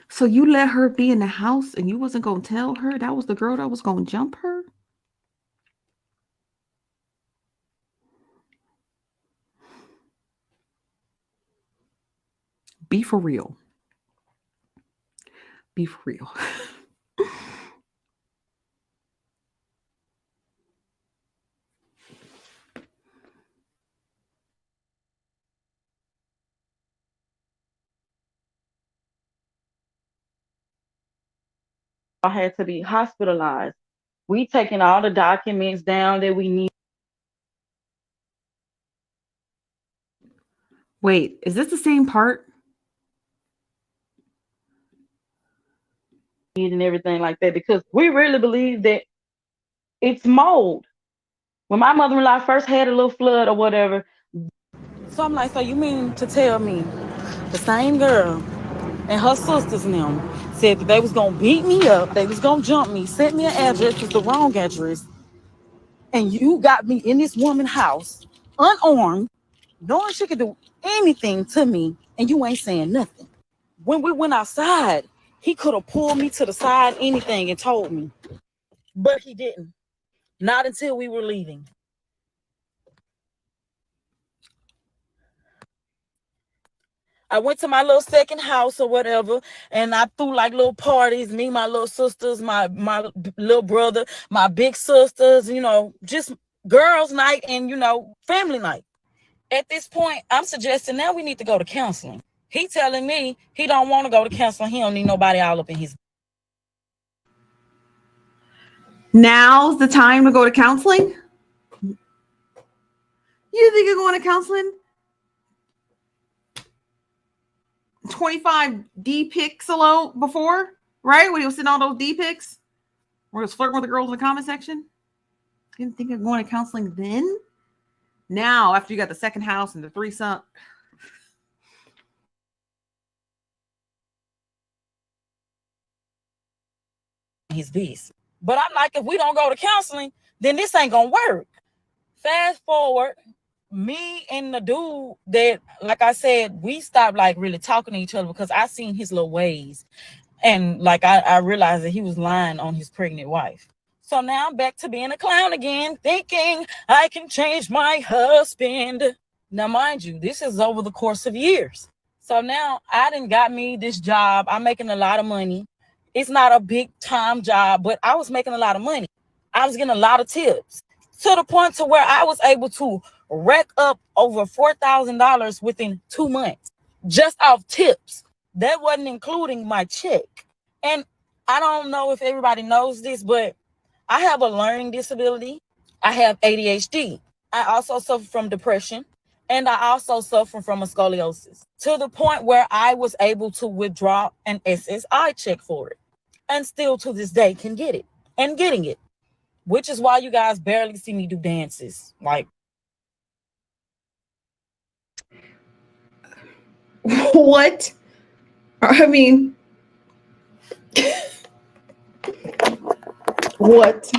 So you let her be in the house and you wasn't going to tell her that was the girl that was going to jump her? Be for real. Be for real. I had to be hospitalized. We taking all the documents down that we need. Wait, is this the same part? And everything like that because we really believe that it's mold. When my mother-in-law first had a little flood or whatever, so I'm like, so you mean to tell me the same girl and her sisters and them said that they was gonna beat me up, they was gonna jump me, sent me an address, it's the wrong address, and you got me in this woman's house unarmed, knowing she could do anything to me, and you ain't saying nothing. When we went outside, he could have pulled me to the side, anything, and told me. But he didn't. Not until we were leaving. I went to my little second house or whatever, and I threw like little parties. Me, my little sisters, my little brother, my big sisters, just girls' night and, family night. At this point, I'm suggesting now we need to go to counseling. He telling me he don't want to go to counseling. He don't need nobody all up in his. Now's the time to go to counseling? You think you're going to counseling? 25 D pics alone before, right? When he was sending all those D pics, where he was flirting with the girls in the comment section. You didn't think of going to counseling then? Now, after you got the second house and the threesome. His beast. But I'm like, if we don't go to counseling, then this ain't gonna work. Fast forward, me and the dude that, like I said, we stopped like really talking to each other because I seen his little ways. And like I realized that he was lying on his pregnant wife. So now I'm back to being a clown again, thinking I can change my husband. Now, mind you, this is over the course of years. So now I done got me this job. I'm making a lot of money. It's not a big time job, but I was making a lot of money. I was getting a lot of tips to the point to where I was able to rack up over $4,000 within 2 months just off tips. That wasn't including my check. And I don't know if everybody knows this, but I have a learning disability. I have ADHD. I also suffer from depression. And I also suffer from a scoliosis to the point where I was able to withdraw an SSI check for it. And still to this day can get it and getting it, which is why you guys barely see me do dances. Like, What? I mean, what?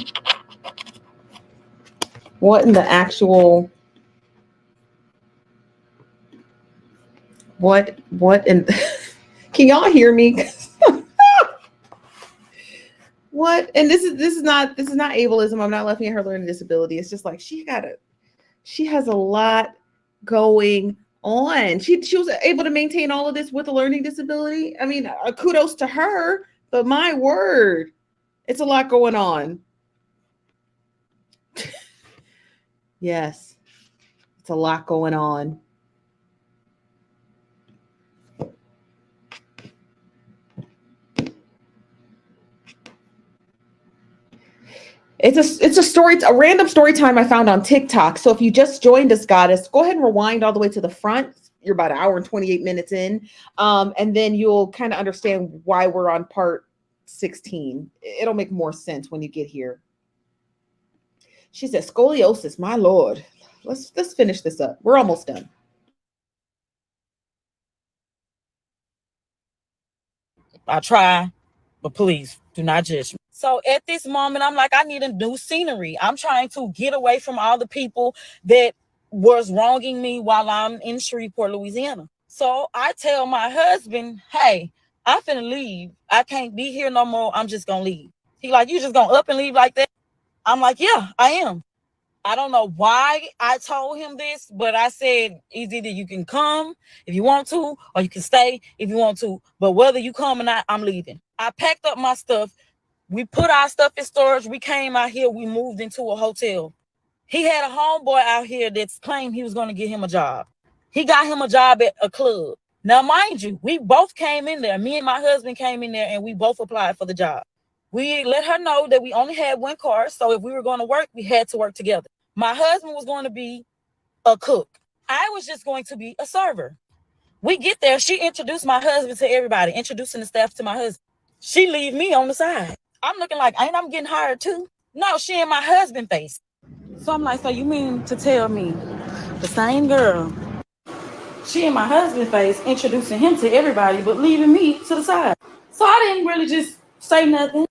What in the actual? What in? Can y'all hear me? What? And this is not ableism. I'm not laughing at her learning disability. It's just like she has a lot going on. She was able to maintain all of this with a learning disability. I mean, kudos to her, but my word, it's a lot going on. Yes, it's a lot going on. It's a random story time I found on TikTok. So if you just joined us, Goddess, go ahead and rewind all the way to the front. You're about 1 hour and 28 minutes in. And then you'll kind of understand why we're on part 16. It'll make more sense when you get here. She said, scoliosis, my Lord. Let's finish this up. We're almost done. I try, but please do not judge me. So at this moment, I'm like, I need a new scenery. I'm trying to get away from all the people that was wronging me while I'm in Shreveport, Louisiana. So I tell my husband, hey, I'm finna leave. I can't be here no more. I'm just gonna leave. He like, you just gonna up and leave like that? I'm like, yeah, I am. I don't know why I told him this, but I said, it's either you can come if you want to, or you can stay if you want to. But whether you come or not, I'm leaving. I packed up my stuff. We put our stuff in storage. We came out here. We moved into a hotel. He had a homeboy out here that's claimed he was going to get him a job. He got him a job at a club. Now, mind you, we both came in there. Me and my husband came in there and we both applied for the job. We let her know that we only had one car. So if we were going to work, we had to work together. My husband was going to be a cook. I was just going to be a server. We get there. She introduced my husband to everybody, introducing the staff to my husband. She leave me on the side. I'm looking like, ain't I'm getting hired too? No, she in my husband face. So I'm like, so you mean to tell me the same girl, she in my husband face, introducing him to everybody, but leaving me to the side? So I didn't really just say nothing.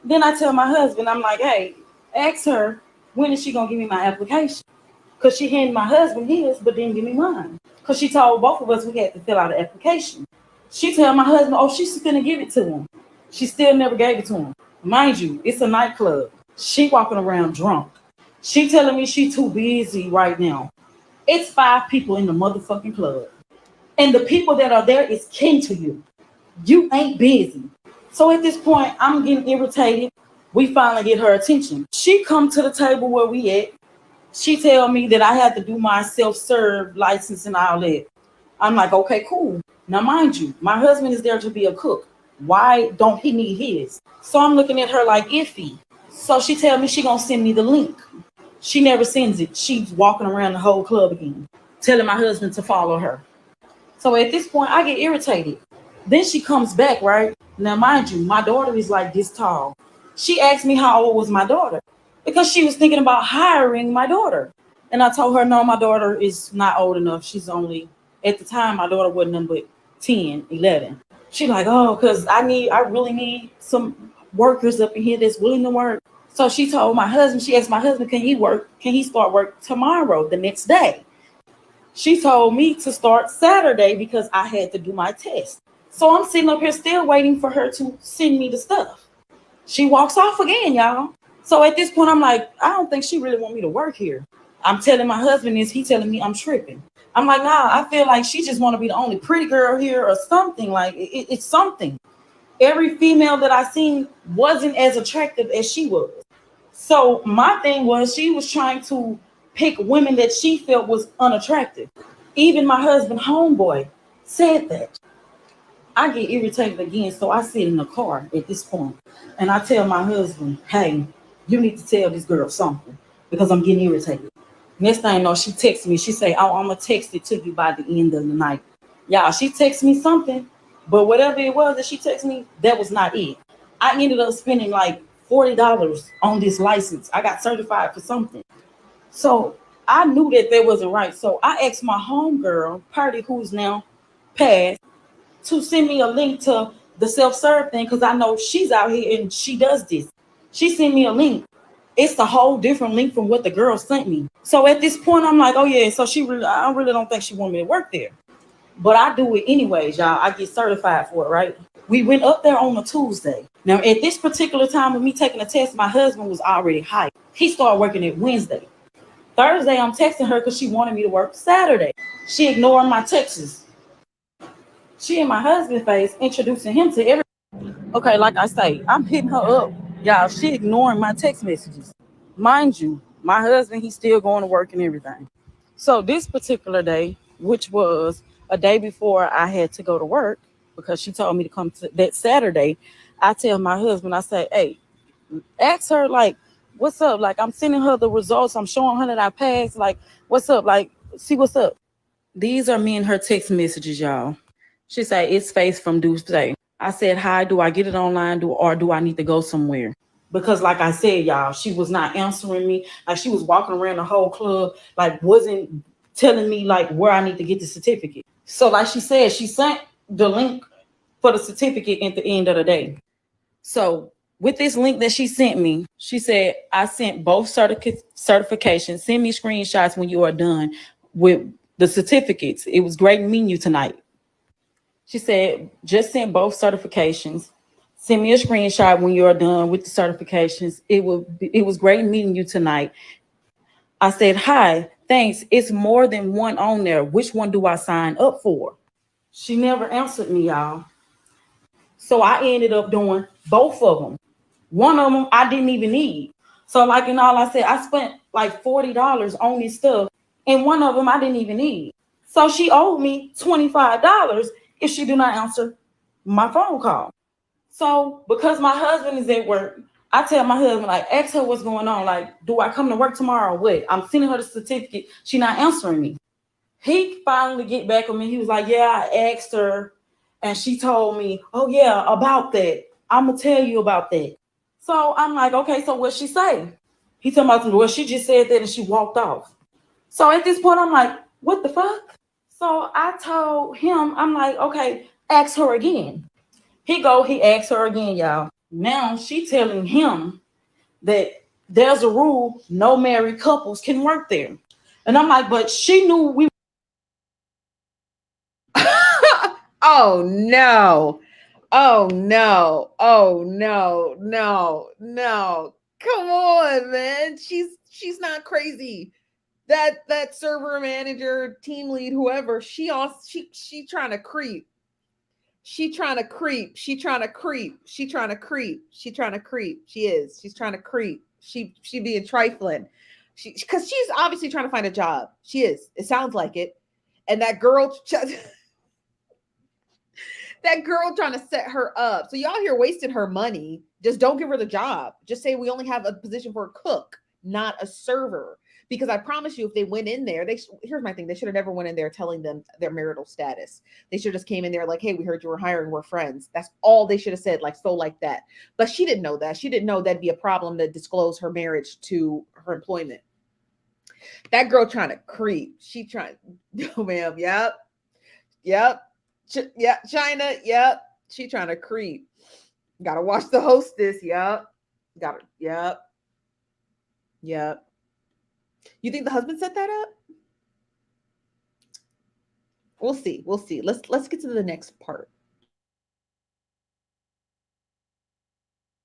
Then I tell my husband, I'm like, hey, ask her, when is she going to give me my application? Because she handed my husband his, but didn't give me mine. Because she told both of us we had to fill out an application. She told my husband, oh, she's going to give it to him. She still never gave it to him. Mind you, it's a nightclub. She walking around drunk. She telling me she too busy right now. It's 5 people in the motherfucking club. And the people that are there is kin to you. You ain't busy. So at this point, I'm getting irritated. We finally get her attention. She come to the table where we at. She tell me that I had to do my self-serve license and all that. I'm like, okay, cool. Now, mind you, my husband is there to be a cook. Why don't he need his? So I'm looking at her like iffy. So she tell me she gonna send me the link. She never sends it. She's walking around the whole club again, telling my husband to follow her. So at this point, I get irritated. Then she comes back, right? Now, mind you, my daughter is like this tall. She asked me how old was my daughter because she was thinking about hiring my daughter. And I told her, no, my daughter is not old enough. She's only, at the time, my daughter wasn't nothing but 10, 11. She like, oh, because I really need some workers up in here that's willing to work. So she told my husband, she asked my husband, can he start work tomorrow, the next day? She told me to start Saturday because I had to do my test. So I'm sitting up here still waiting for her to send me the stuff. She walks off again, y'all. So at this point, I'm like, I don't think she really want me to work here. I'm telling my husband this, he telling me I'm tripping. I'm like, nah, I feel like she just want to be the only pretty girl here or something. Like it's something. Every female that I seen wasn't as attractive as she was. So my thing was she was trying to pick women that she felt was unattractive. Even my husband, homeboy, said that. I get irritated again, so I sit in the car at this point, and I tell my husband, hey, you need to tell this girl something because I'm getting irritated. Next thing I know, she texts me. She say, oh, I'm going to text it to you by the end of the night. Y'all, she texts me something, but whatever it was that she texted me, that was not it. I ended up spending like $40 on this license. I got certified for something. So I knew that wasn't right. So I asked my homegirl, Party, who's now passed, to send me a link to the self-serve thing because I know she's out here and she does this. She sent me a link. It's a whole different link from what the girl sent me. So at this point, I'm like, oh yeah, so I really don't think she want me to work there. But I do it anyways, y'all. I get certified for it, right? We went up there on a Tuesday. Now, at this particular time of me taking the test, my husband was already hired. He started working it Wednesday. Thursday, I'm texting her because she wanted me to work Saturday. She ignored my texts. She and my husband face introducing him to everybody. Okay, like I say, I'm hitting her up. Y'all, she ignoring my text messages. Mind you, my husband, he's still going to work and everything. So this particular day, which was a day before I had to go to work, because she told me to come to that Saturday, I tell my husband, I say, hey, ask her, like, what's up? Like, I'm sending her the results. I'm showing her that I passed. Like, what's up? Like, see what's up. These are me and her text messages, y'all. She said, it's Face from Tuesday. I said, hi, do I get it online or do I need to go somewhere? Because like I said, y'all, she was not answering me. Like she was walking around the whole club, like wasn't telling me like where I need to get the certificate. So like she said, she sent the link for the certificate at the end of the day. So with this link that she sent me, she said, I sent both certifications. Send me screenshots when you are done with the certificates. It was great meeting you tonight. She said, just sent both certifications. Send me a screenshot when you're done with the certifications. It was great meeting you tonight. I said, hi, thanks. It's more than one on there. Which one do I sign up for? She never answered me, y'all. So I ended up doing both of them. One of them I didn't even need. So like in all I said, I spent like $40 on this stuff. And one of them I didn't even need. So she owed me $25 if she do not answer my phone call. So because my husband is at work, I tell my husband, like, ask her what's going on. Like, do I come to work tomorrow or what? I'm sending her the certificate. She not answering me. He finally get back with me. He was like, yeah, I asked her. And she told me, oh, yeah, about that. I'm going to tell you about that. So I'm like, okay, so what she say? He told me, well, she just said that and she walked off. So at this point, I'm like, what the fuck? So I told him, I'm like, okay, ask her again. He asked her again, y'all. Now she telling him that there's a rule, no married couples can work there. And I'm like, but she knew we. Oh no. Oh no. Oh no. No. No. Come on, man. She's not crazy. That server manager, team lead, whoever, she trying to creep. She trying to creep. She trying to creep. She trying to creep. She trying to creep. She is. She's trying to creep. She being trifling. Because she's obviously trying to find a job. She is. It sounds like it. And that girl that girl trying to set her up. So y'all here wasting her money. Just don't give her the job. Just say we only have a position for a cook, not a server. Because I promise you, if they went in there, here's my thing. They should have never went in there telling them their marital status. They should have just came in there like, hey, we heard you were hiring. We're friends. That's all they should have said, like that. But she didn't know that. She didn't know that'd be a problem to disclose her marriage to her employment. That girl trying to creep. She trying, oh, ma'am. Yep. Yeah, China. Yep. She trying to creep. Gotta watch the hostess. Yep. Got her. Yep. You think the husband set that up? We'll see. Let's get to the next part.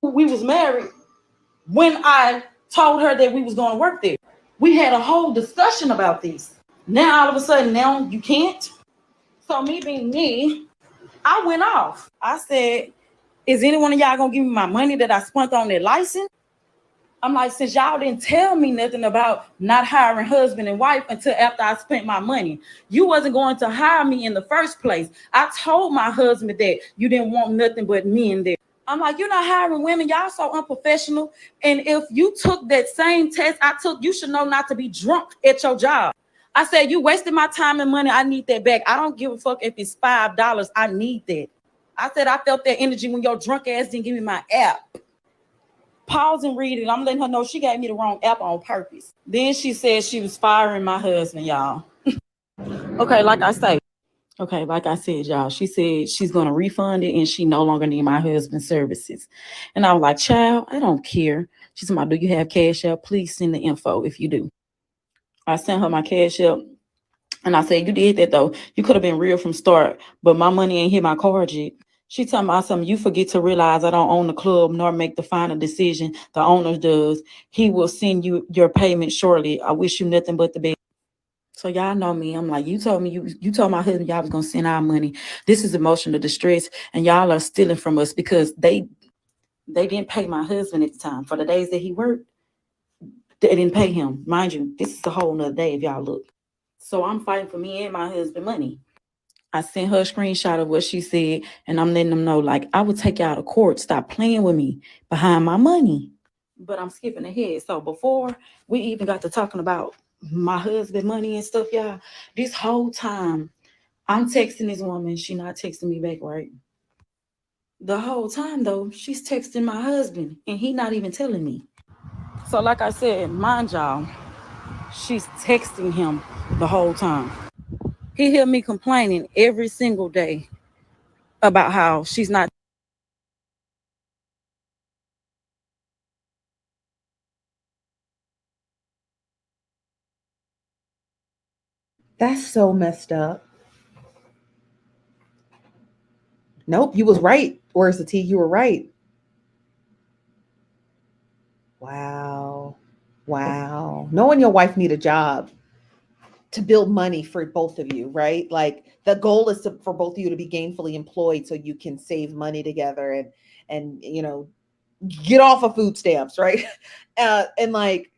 We was married when I told her that we was going to work there. We had a whole discussion about this. Now all of a sudden, now you can't. So me being me, I went off. I said, is any one of y'all gonna give me my money that I spent on that license? I'm like, since y'all didn't tell me nothing about not hiring husband and wife until after I spent my money, you wasn't going to hire me in the first place. I told my husband that you didn't want nothing but men there. I'm like, you're not hiring women. Y'all so unprofessional. And if you took that same test I took, you should know not to be drunk at your job. I said, you wasted my time and money. I need that back. I don't give a fuck if it's $5. I need that. I said, I felt that energy when your drunk ass didn't give me my app. Pause and read it. I'm letting her know she gave me the wrong app on purpose. Then she said she was firing my husband, y'all. Okay, like I said, y'all, she said she's going to refund it and she no longer need my husband's services. And I was like, child, I don't care. She said, do you have cash app? Please send the info if you do. I sent her my cash app. And I said, you did that, though. You could have been real from start, but my money ain't hit my card yet. She talking about something. You forget to realize I don't own the club nor make the final decision. The owner does. He will send you your payment shortly. I wish you nothing but the best. So y'all know me. I'm like, you told me you told my husband y'all was gonna send our money. This is emotional distress, and y'all are stealing from us because they didn't pay my husband at the time for the days that he worked. They didn't pay him. Mind you, this is a whole nother day if y'all look. So I'm fighting for me and my husband money. I sent her a screenshot of what she said, and I'm letting them know, like, I would take y'all to court. Stop playing with me behind my money. But I'm skipping ahead. So before we even got to talking about my husband money and stuff, y'all, this whole time I'm texting this woman. She not texting me back, right? The whole time, though, she's texting my husband, and he not even telling me. So like I said, mind y'all, she's texting him the whole time. He hear me complaining every single day about how she's not. That's so messed up. Nope, you was right. Where's the T? You were right. Wow. Knowing your wife need a job to build money for both of you, right? Like the goal is for both of you to be gainfully employed so you can save money together and get off of food stamps, right? And like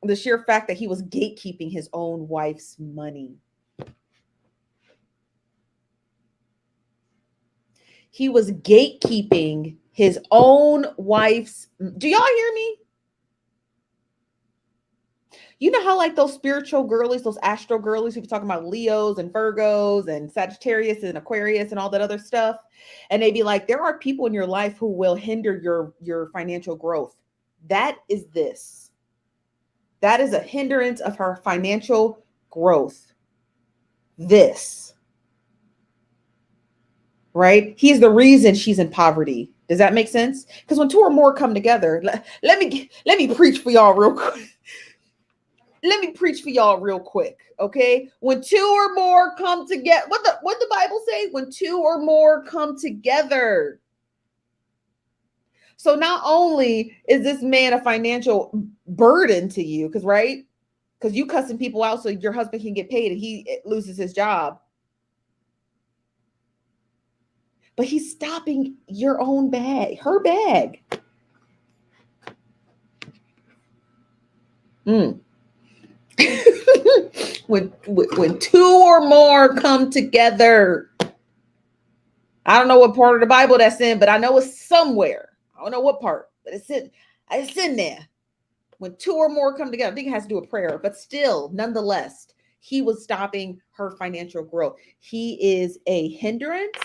the sheer fact that he was gatekeeping his own wife's money. he was gatekeeping his own wife's. Do y'all hear me? You know how like those spiritual girlies, those astro girlies, people talking about Leos and Virgos and Sagittarius and Aquarius and all that other stuff. And they be like, there are people in your life who will hinder your financial growth. That is this. That is a hindrance of her financial growth. This. Right? He's the reason she's in poverty. Does that make sense? Because when two or more come together, let me preach for y'all real quick. Let me preach for y'all real quick, okay? When two or more come together, what the Bible say? When two or more come together. So not only is this man a financial burden to you, because right? Because you cussing people out so your husband can get paid and he loses his job. But he's stopping your own bag, her bag. When two or more come together, I don't know what part of the Bible that's in, but I know it's somewhere. I don't know what part, but it's in there. When two or more come together, I think it has to do with prayer, but still, nonetheless, he was stopping her financial growth. He is a hindrance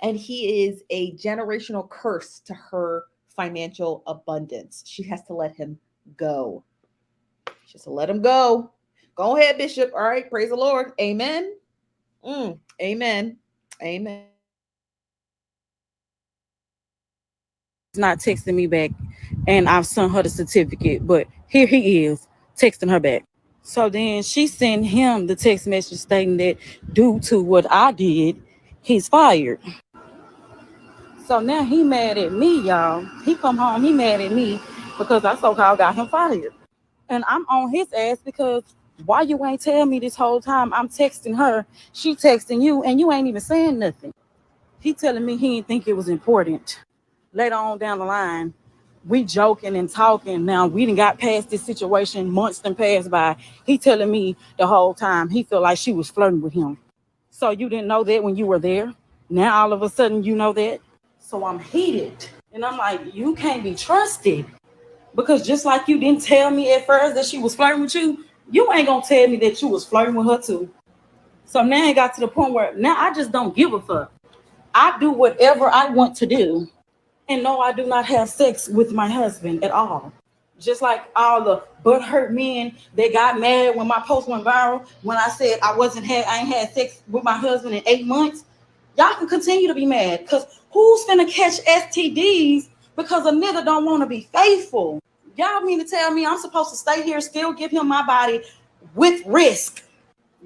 and he is a generational curse to her financial abundance. She has to let him go. She has to let him go. Go ahead, Bishop. All right. Praise the Lord. Amen. Amen. Amen. Not texting me back, and I've sent her the certificate, but here he is texting her back. So then she sent him the text message stating that due to what I did, he's fired. So now he mad at me, y'all. He come home, he mad at me because I so-called got him fired. And I'm on his ass because why you ain't tell me this whole time? I'm texting her, she texting you, and you ain't even saying nothing. He telling me he didn't think it was important. Later on down the line, we joking and talking. Now we done got past this situation, months done passed by. He telling me the whole time he felt like she was flirting with him. So you didn't know that when you were there. Now all of a sudden you know that. So I'm heated. And I'm like, you can't be trusted. Because just like you didn't tell me at first that she was flirting with you, you ain't gonna tell me that you was flirting with her too. So now it got to the point where now I just don't give a fuck. I do whatever I want to do. And no, I do not have sex with my husband at all. Just like all the butthurt men that got mad when my post went viral, when I said I ain't had sex with my husband in 8 months. Y'all can continue to be mad because who's finna catch STDs because a nigga don't want to be faithful? Y'all mean to tell me I'm supposed to stay here, still give him my body with risk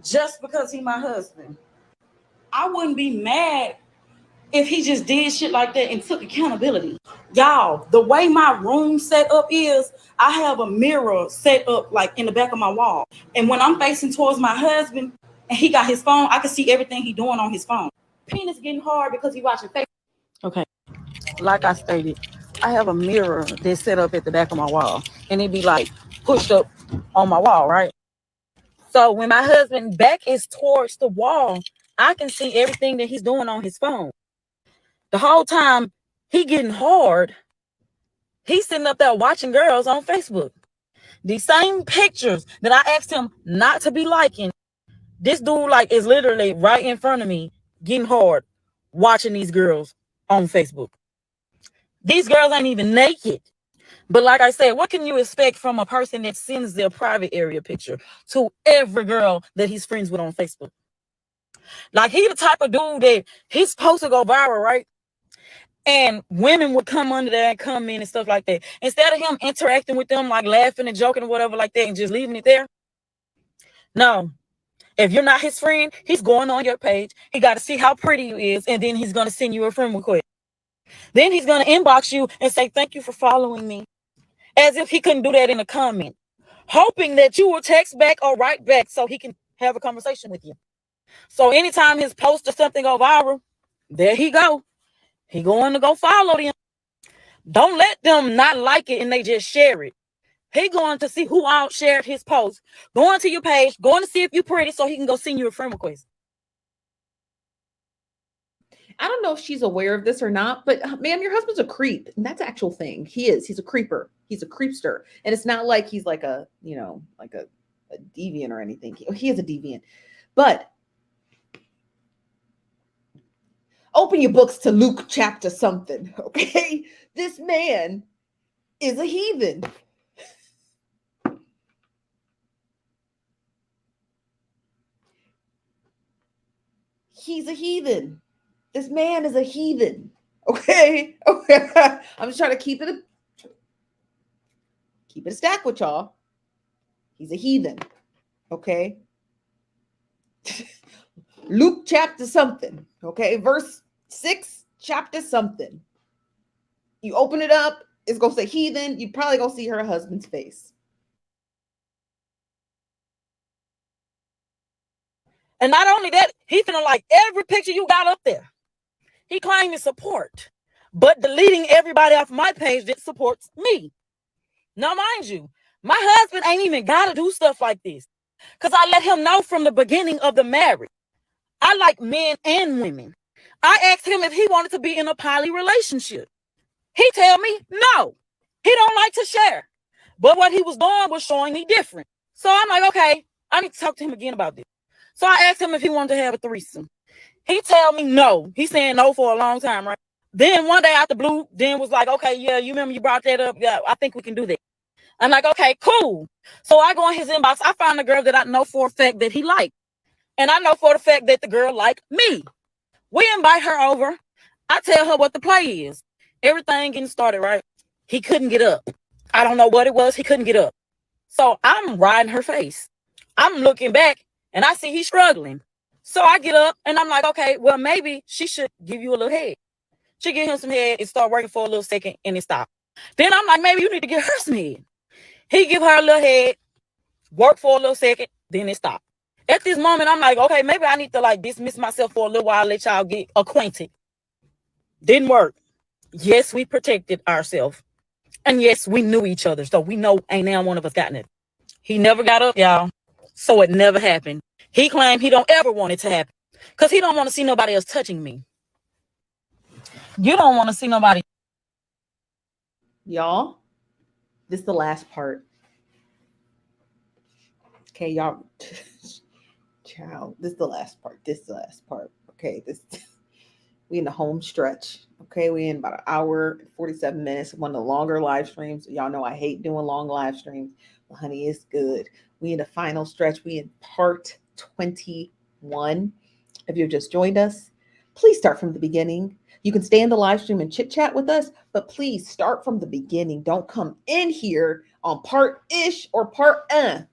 just because he my husband? I wouldn't be mad if he just did shit like that and took accountability. Y'all, the way my room set up is, I have a mirror set up like in the back of my wall. And when I'm facing towards my husband and he got his phone, I can see everything he doing on his phone. Penis getting hard because he watching Facebook. Okay, like I stated, I have a mirror that's set up at the back of my wall. And it be like pushed up on my wall, right? So when my husband's back is towards the wall, I can see everything that he's doing on his phone. The whole time he getting hard, he's sitting up there watching girls on Facebook. These same pictures that I asked him not to be liking, this dude like is literally right in front of me, getting hard, watching these girls on Facebook. These girls ain't even naked. But like I said, what can you expect from a person that sends their private area picture to every girl that he's friends with on Facebook? Like he the type of dude that he's supposed to go viral, right? And women would come under there and come in and stuff like that. Instead of him interacting with them, like laughing and joking or whatever like that and just leaving it there. No. If you're not his friend, he's going on your page. He got to see how pretty you is. And then he's going to send you a friend request. Then he's going to inbox you and say, thank you for following me. As if he couldn't do that in a comment. Hoping that you will text back or write back so he can have a conversation with you. So anytime his post or something go viral, there he go. He going to go follow them. Don't let them not like it and they just share it. He going to see who all shared his post. Going to your page, going to see if you're pretty so he can go send you a friend request. I don't know if she's aware of this or not, but ma'am, your husband's a creep. And that's an actual thing. He is. He's a creeper. He's a creepster. And it's not like he's like a, like a deviant or anything. He is a deviant. But open your books to Luke chapter something, okay? This man is a heathen. He's a heathen. This man is a heathen. Okay? Okay. I'm just trying to keep it a stack with y'all. He's a heathen. Okay? Luke chapter something. Okay? Verse 6, chapter something. You open it up, it's gonna say heathen. You probably gonna see her husband's face. And not only that, he finna like every picture you got up there. He claiming support, but deleting everybody off my page that supports me. Now, mind you, my husband ain't even gotta do stuff like this, because I let him know from the beginning of the marriage. I like men and women. I asked him if he wanted to be in a poly relationship. He tell me no. He don't like to share. But what he was doing was showing me different. So I'm like, okay, I need to talk to him again about this. So I asked him if he wanted to have a threesome. He tell me no. He's saying no for a long time, right? Then one day out the blue, then was like, okay, yeah, you remember you brought that up? Yeah, I think we can do that. I'm like, okay, cool. So I go in his inbox. I found a girl that I know for a fact that he liked. And I know for the fact that the girl liked me. We invite her over. I tell her what the play is. Everything getting started, right? He couldn't get up. I don't know what it was. He couldn't get up. So I'm riding her face. I'm looking back and I see he's struggling. So I get up and I'm like, okay, well, maybe she should give you a little head. She give him some head. It start working for a little second and it stopped. Then I'm like, maybe you need to give her some head. He give her a little head, work for a little second, then it stopped. At this moment, I'm like, okay, maybe I need to like dismiss myself for a little while, let y'all get acquainted. Didn't work. Yes, we protected ourselves. And yes, we knew each other. So we know ain't now one of us gotten it. He never got up, y'all. So it never happened. He claimed he don't ever want it to happen. Because he don't want to see nobody else touching me. You don't want to see nobody. Y'all, this is the last part. Okay, y'all. Child, this is the last part. Okay, we in the home stretch. Okay, we in about an hour and 47 minutes. One of the longer live streams. Y'all know I hate doing long live streams, but honey, it's good. We in the final stretch. We in part 21. If you've just joined us, please start from the beginning. You can stay in the live stream and chit chat with us, but please start from the beginning. Don't come in here on part-ish or part.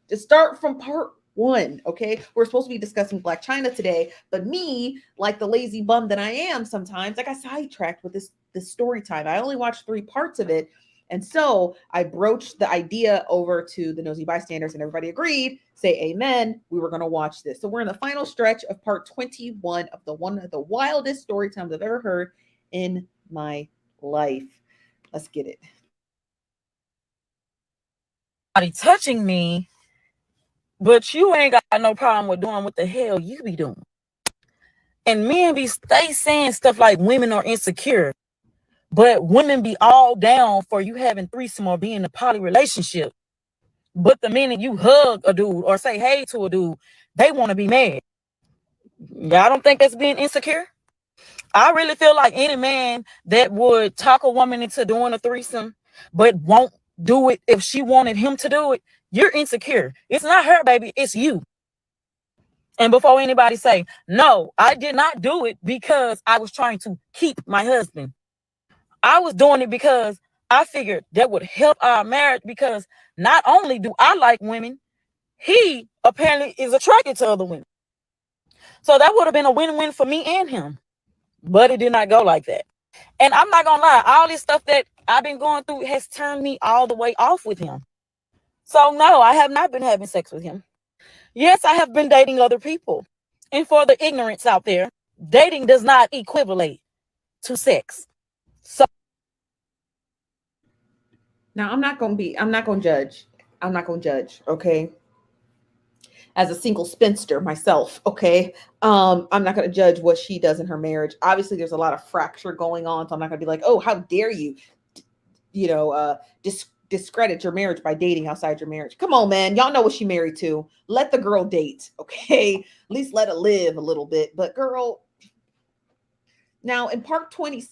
Just start from part 1. Okay, we're supposed to be discussing Black China today, but me, like the lazy bum that I am, sometimes I got sidetracked with this story time. I only watched 3 parts of it, and so I broached the idea over to the nosy bystanders, and everybody agreed. Say amen. We were going to watch this. So we're in the final stretch of part 21 of one of the wildest story times I've ever heard in my life. Let's get it. Touching me, but you ain't got no problem with doing what the hell you be doing. And men stay saying stuff like women are insecure, but women be all down for you having threesome or being in a poly relationship. But the minute you hug a dude or say hey to a dude, they want to be mad. Y'all don't think that's being insecure? I really feel like any man that would talk a woman into doing a threesome, but won't do it if she wanted him to do it, you're insecure. It's not her, baby. It's you. And before anybody say, no, I did not do it because I was trying to keep my husband. I was doing it because I figured that would help our marriage, because not only do I like women, he apparently is attracted to other women. So that would have been a win-win for me and him. But it did not go like that. And I'm not going to lie, all this stuff that I've been going through has turned me all the way off with him. So no, I have not been having sex with him. Yes, I have been dating other people. And for the ignorance out there, dating does not equivalent to sex. So now I'm not going to judge. I'm not going to judge. Okay. as a single spinster myself, okay, I'm not going to judge what she does in her marriage. Obviously, there's a lot of fracture going on, so I'm not going to be like, oh, how dare you, discredit your marriage by dating outside your marriage. Come on, man, y'all know what she married to. Let the girl date, okay? At least let it live a little bit. But girl, now in part 20,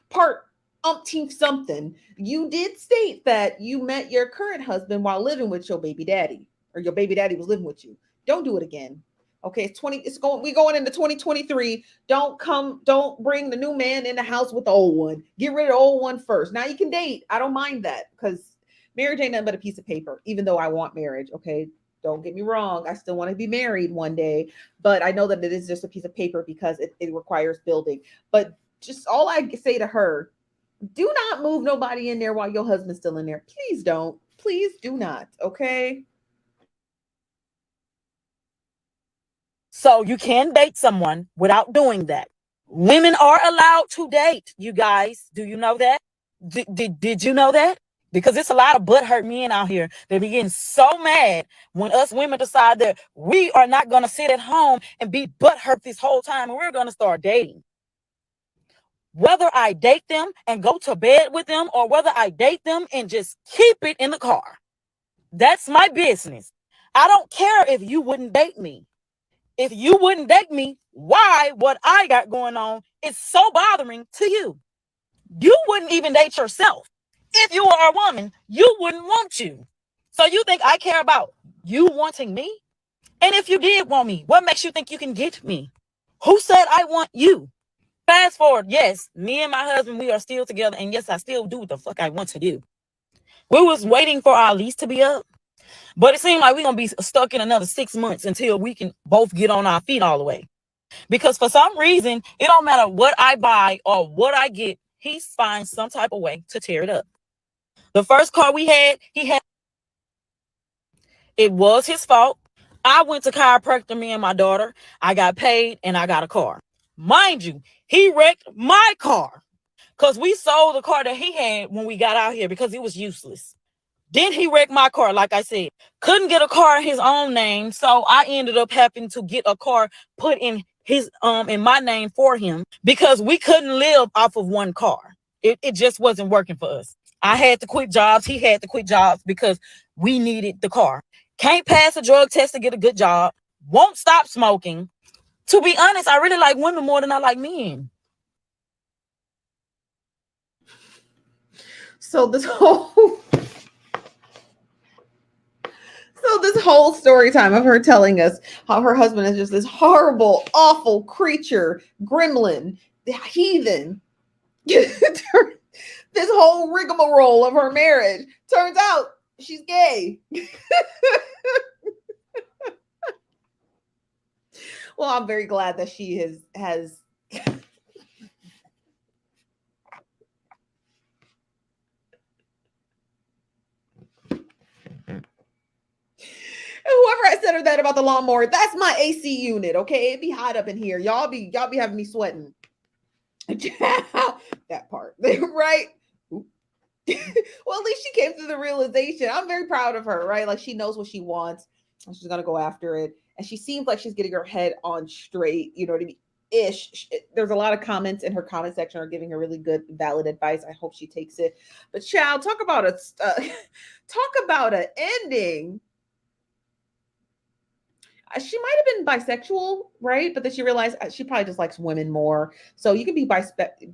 part umpteenth something, you did state that you met your current husband while living with your baby daddy, or your baby daddy was living with you. Don't do it again. Okay, we're going into 2023. Don't bring the new man in the house with the old one. Get rid of the old one first. Now you can date. I don't mind that, because marriage ain't nothing but a piece of paper, even though I want marriage. Okay, don't get me wrong. I still want to be married one day, but I know that it is just a piece of paper because it requires building. But just all I say to her, do not move nobody in there while your husband's still in there. Please don't. Please do not. Okay. So you can date someone without doing that. Women are allowed to date, you guys. Do you know that? Did you know that? Because it's a lot of butthurt men out here. They be getting so mad when us women decide that we are not going to sit at home and be butthurt this whole time, and we're going to start dating. Whether I date them and go to bed with them, or whether I date them and just keep it in the car, that's my business. I don't care if you wouldn't date me. If you wouldn't date me, why what I got going on is so bothering to you? You wouldn't even date yourself. If you were a woman, you wouldn't want you. So you think I care about you wanting me? And if you did want me, what makes you think you can get me? Who said I want you? Fast forward, yes, me and my husband, we are still together. And yes, I still do what the fuck I want to do. We was waiting for our lease to be up, but it seemed like we're going to be stuck in another 6 months until we can both get on our feet all the way. Because for some reason, it don't matter what I buy or what I get, he finds some type of way to tear it up. The first car we had, it was his fault. I went to chiropractor, me and my daughter. I got paid and I got a car. Mind you, he wrecked my car because we sold the car that he had when we got out here because it was useless. Then he wrecked my car, like I said. Couldn't get a car in his own name, so I ended up having to get a car put in his in my name for him because we couldn't live off of one car. It just wasn't working for us. I had to quit jobs. He had to quit jobs because we needed the car. Can't pass a drug test to get a good job. Won't stop smoking. To be honest, I really like women more than I like men. So this whole story time of her telling us how her husband is just this horrible, awful creature, gremlin, heathen. This whole rigmarole of her marriage. Turns out she's gay. Well, I'm very glad that she has whoever I said her that about the lawnmower, that's my AC unit. Okay, it be hot up in here. Y'all be having me sweating. That part, right? Well, at least she came to the realization. I'm very proud of her, right? Like she knows what she wants, and she's gonna go after it. And she seems like she's getting her head on straight. You know what I mean? Ish. There's a lot of comments in her comment section are giving her really good, valid advice. I hope she takes it. But child, talk about an ending. She might have been bisexual, right? But then she realized she probably just likes women more. So you can be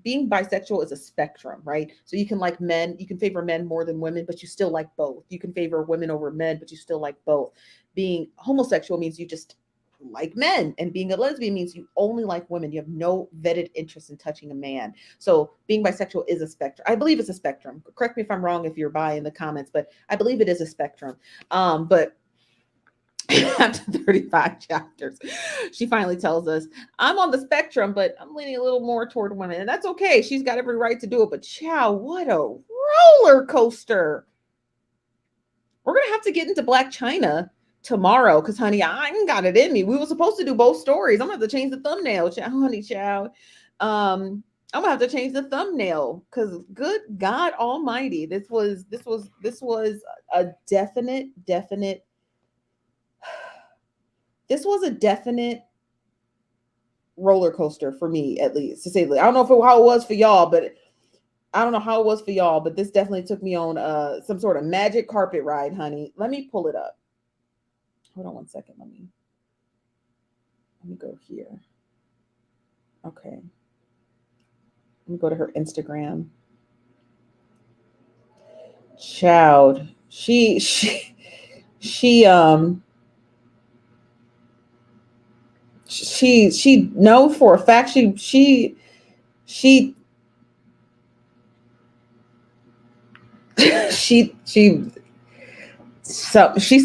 being bisexual is a spectrum, right? So you can like men, you can favor men more than women, but you still like both. You can favor women over men, but you still like both. Being homosexual means you just like men, and being a lesbian means you only like women. You have no vetted interest in touching a man. So being bisexual is a spectrum. I believe it's a spectrum. Correct me if I'm wrong if you're bi in the comments, but I believe it is a spectrum. But after 35 chapters, she finally tells us, I'm on the spectrum, but I'm leaning a little more toward women. And that's okay. She's got every right to do it. But chow, what a roller coaster. We're going to have to get into Black China tomorrow because, honey, I ain't got it in me. We were supposed to do both stories. I'm going to have to change the thumbnail, honey, chow. I'm going to have to change the thumbnail because good God almighty, this was a definite this was a definite roller coaster for me, at least to say the least. I don't know how it was for y'all, but this definitely took me on some sort of magic carpet ride, honey. Let me pull it up. Hold on one second. Let me go here. Okay. Let me go to her Instagram. Child, she knows for a fact she's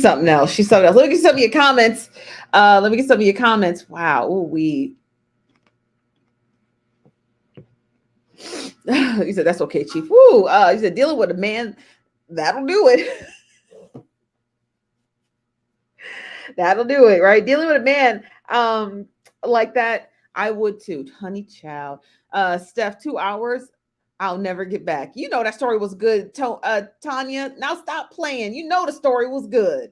something else. She's something else. Let me get some of your comments. Wow. Ooh, you said that's okay, Chief. Woo. You said dealing with a man, that'll do it. That'll do it, right? Dealing with a man like that, I would too. Honey child. Steph, 2 hours. I'll never get back. You know that story was good, Tanya. Now stop playing. You know the story was good.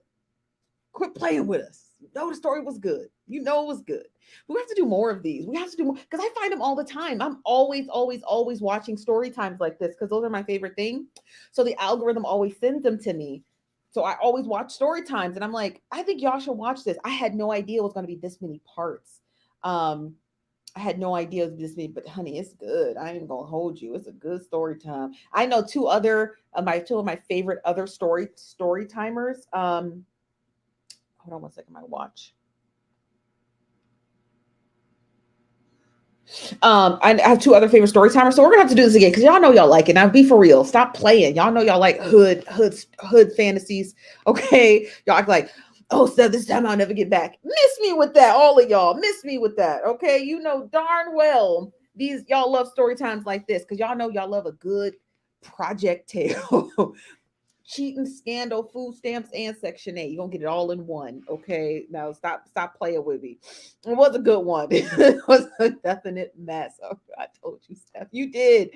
Quit playing with us. You know the story was good. You know it was good. We have to do more of these. We have to do more because I find them all the time. I'm always watching story times like this because those are my favorite thing. So the algorithm always sends them to me. So I always watch story times and I'm like, I think y'all should watch this. I had no idea it was going to be this many parts. I had no idea it was this many, but honey, it's good. I ain't gonna hold you. It's a good story time. I know two of my favorite other story timers. Hold on one second, my watch. I have two other favorite story timers, so we're gonna have to do this again because y'all know y'all like it. Now be for real. Stop playing. Y'all know y'all like hood fantasies. Okay, y'all act like, oh, so this time I'll never get back. Miss me with that, all of y'all. Miss me with that. Okay, you know darn well y'all love story times like this because y'all know y'all love a good project tale. Cheating, scandal, food stamps, and Section 8. You're gonna get it all in one. Okay. Now stop playing with me. It was a good one. It was a definite mess. Oh, I told you, Steph. You did.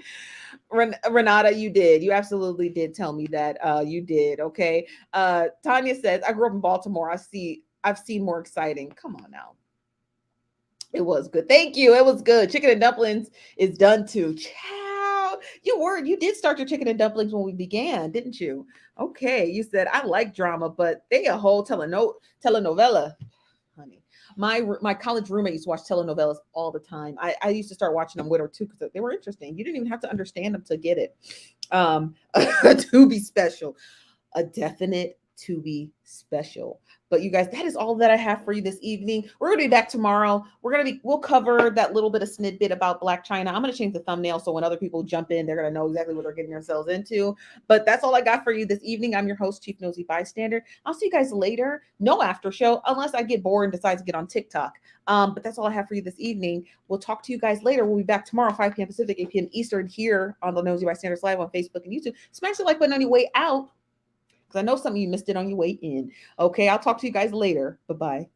Renata, you did. You absolutely did tell me that. You did. Okay. Tanya says, I grew up in Baltimore. I've seen more exciting. Come on now. It was good. Thank you. It was good. Chicken and dumplings is done too. You did start your chicken and dumplings when we began, didn't you? Okay. You said, I like drama, but they a whole telenovela, honey. My college roommate used to watch telenovelas all the time. I used to start watching them with her too because they were interesting. You didn't even have to understand them to get it. To be special. A definite to be special. But you guys, that is all that I have for you this evening. We're going to be back tomorrow. We'll cover that little bit of snippet about Black China. I'm going to change the thumbnail so when other people jump in, they're going to know exactly what they're getting themselves into. But that's all I got for you this evening. I'm your host, Chief Nosy Bystander. I'll see you guys later. No after show unless I get bored and decide to get on TikTok. But that's all I have for you this evening. We'll talk to you guys later. We'll be back tomorrow, 5 p.m. Pacific, 8 p.m. Eastern here on the Nosy Bystanders Live on Facebook and YouTube. Smash the like button on your way out, because I know some of you missed it on your way in. Okay, I'll talk to you guys later. Bye-bye.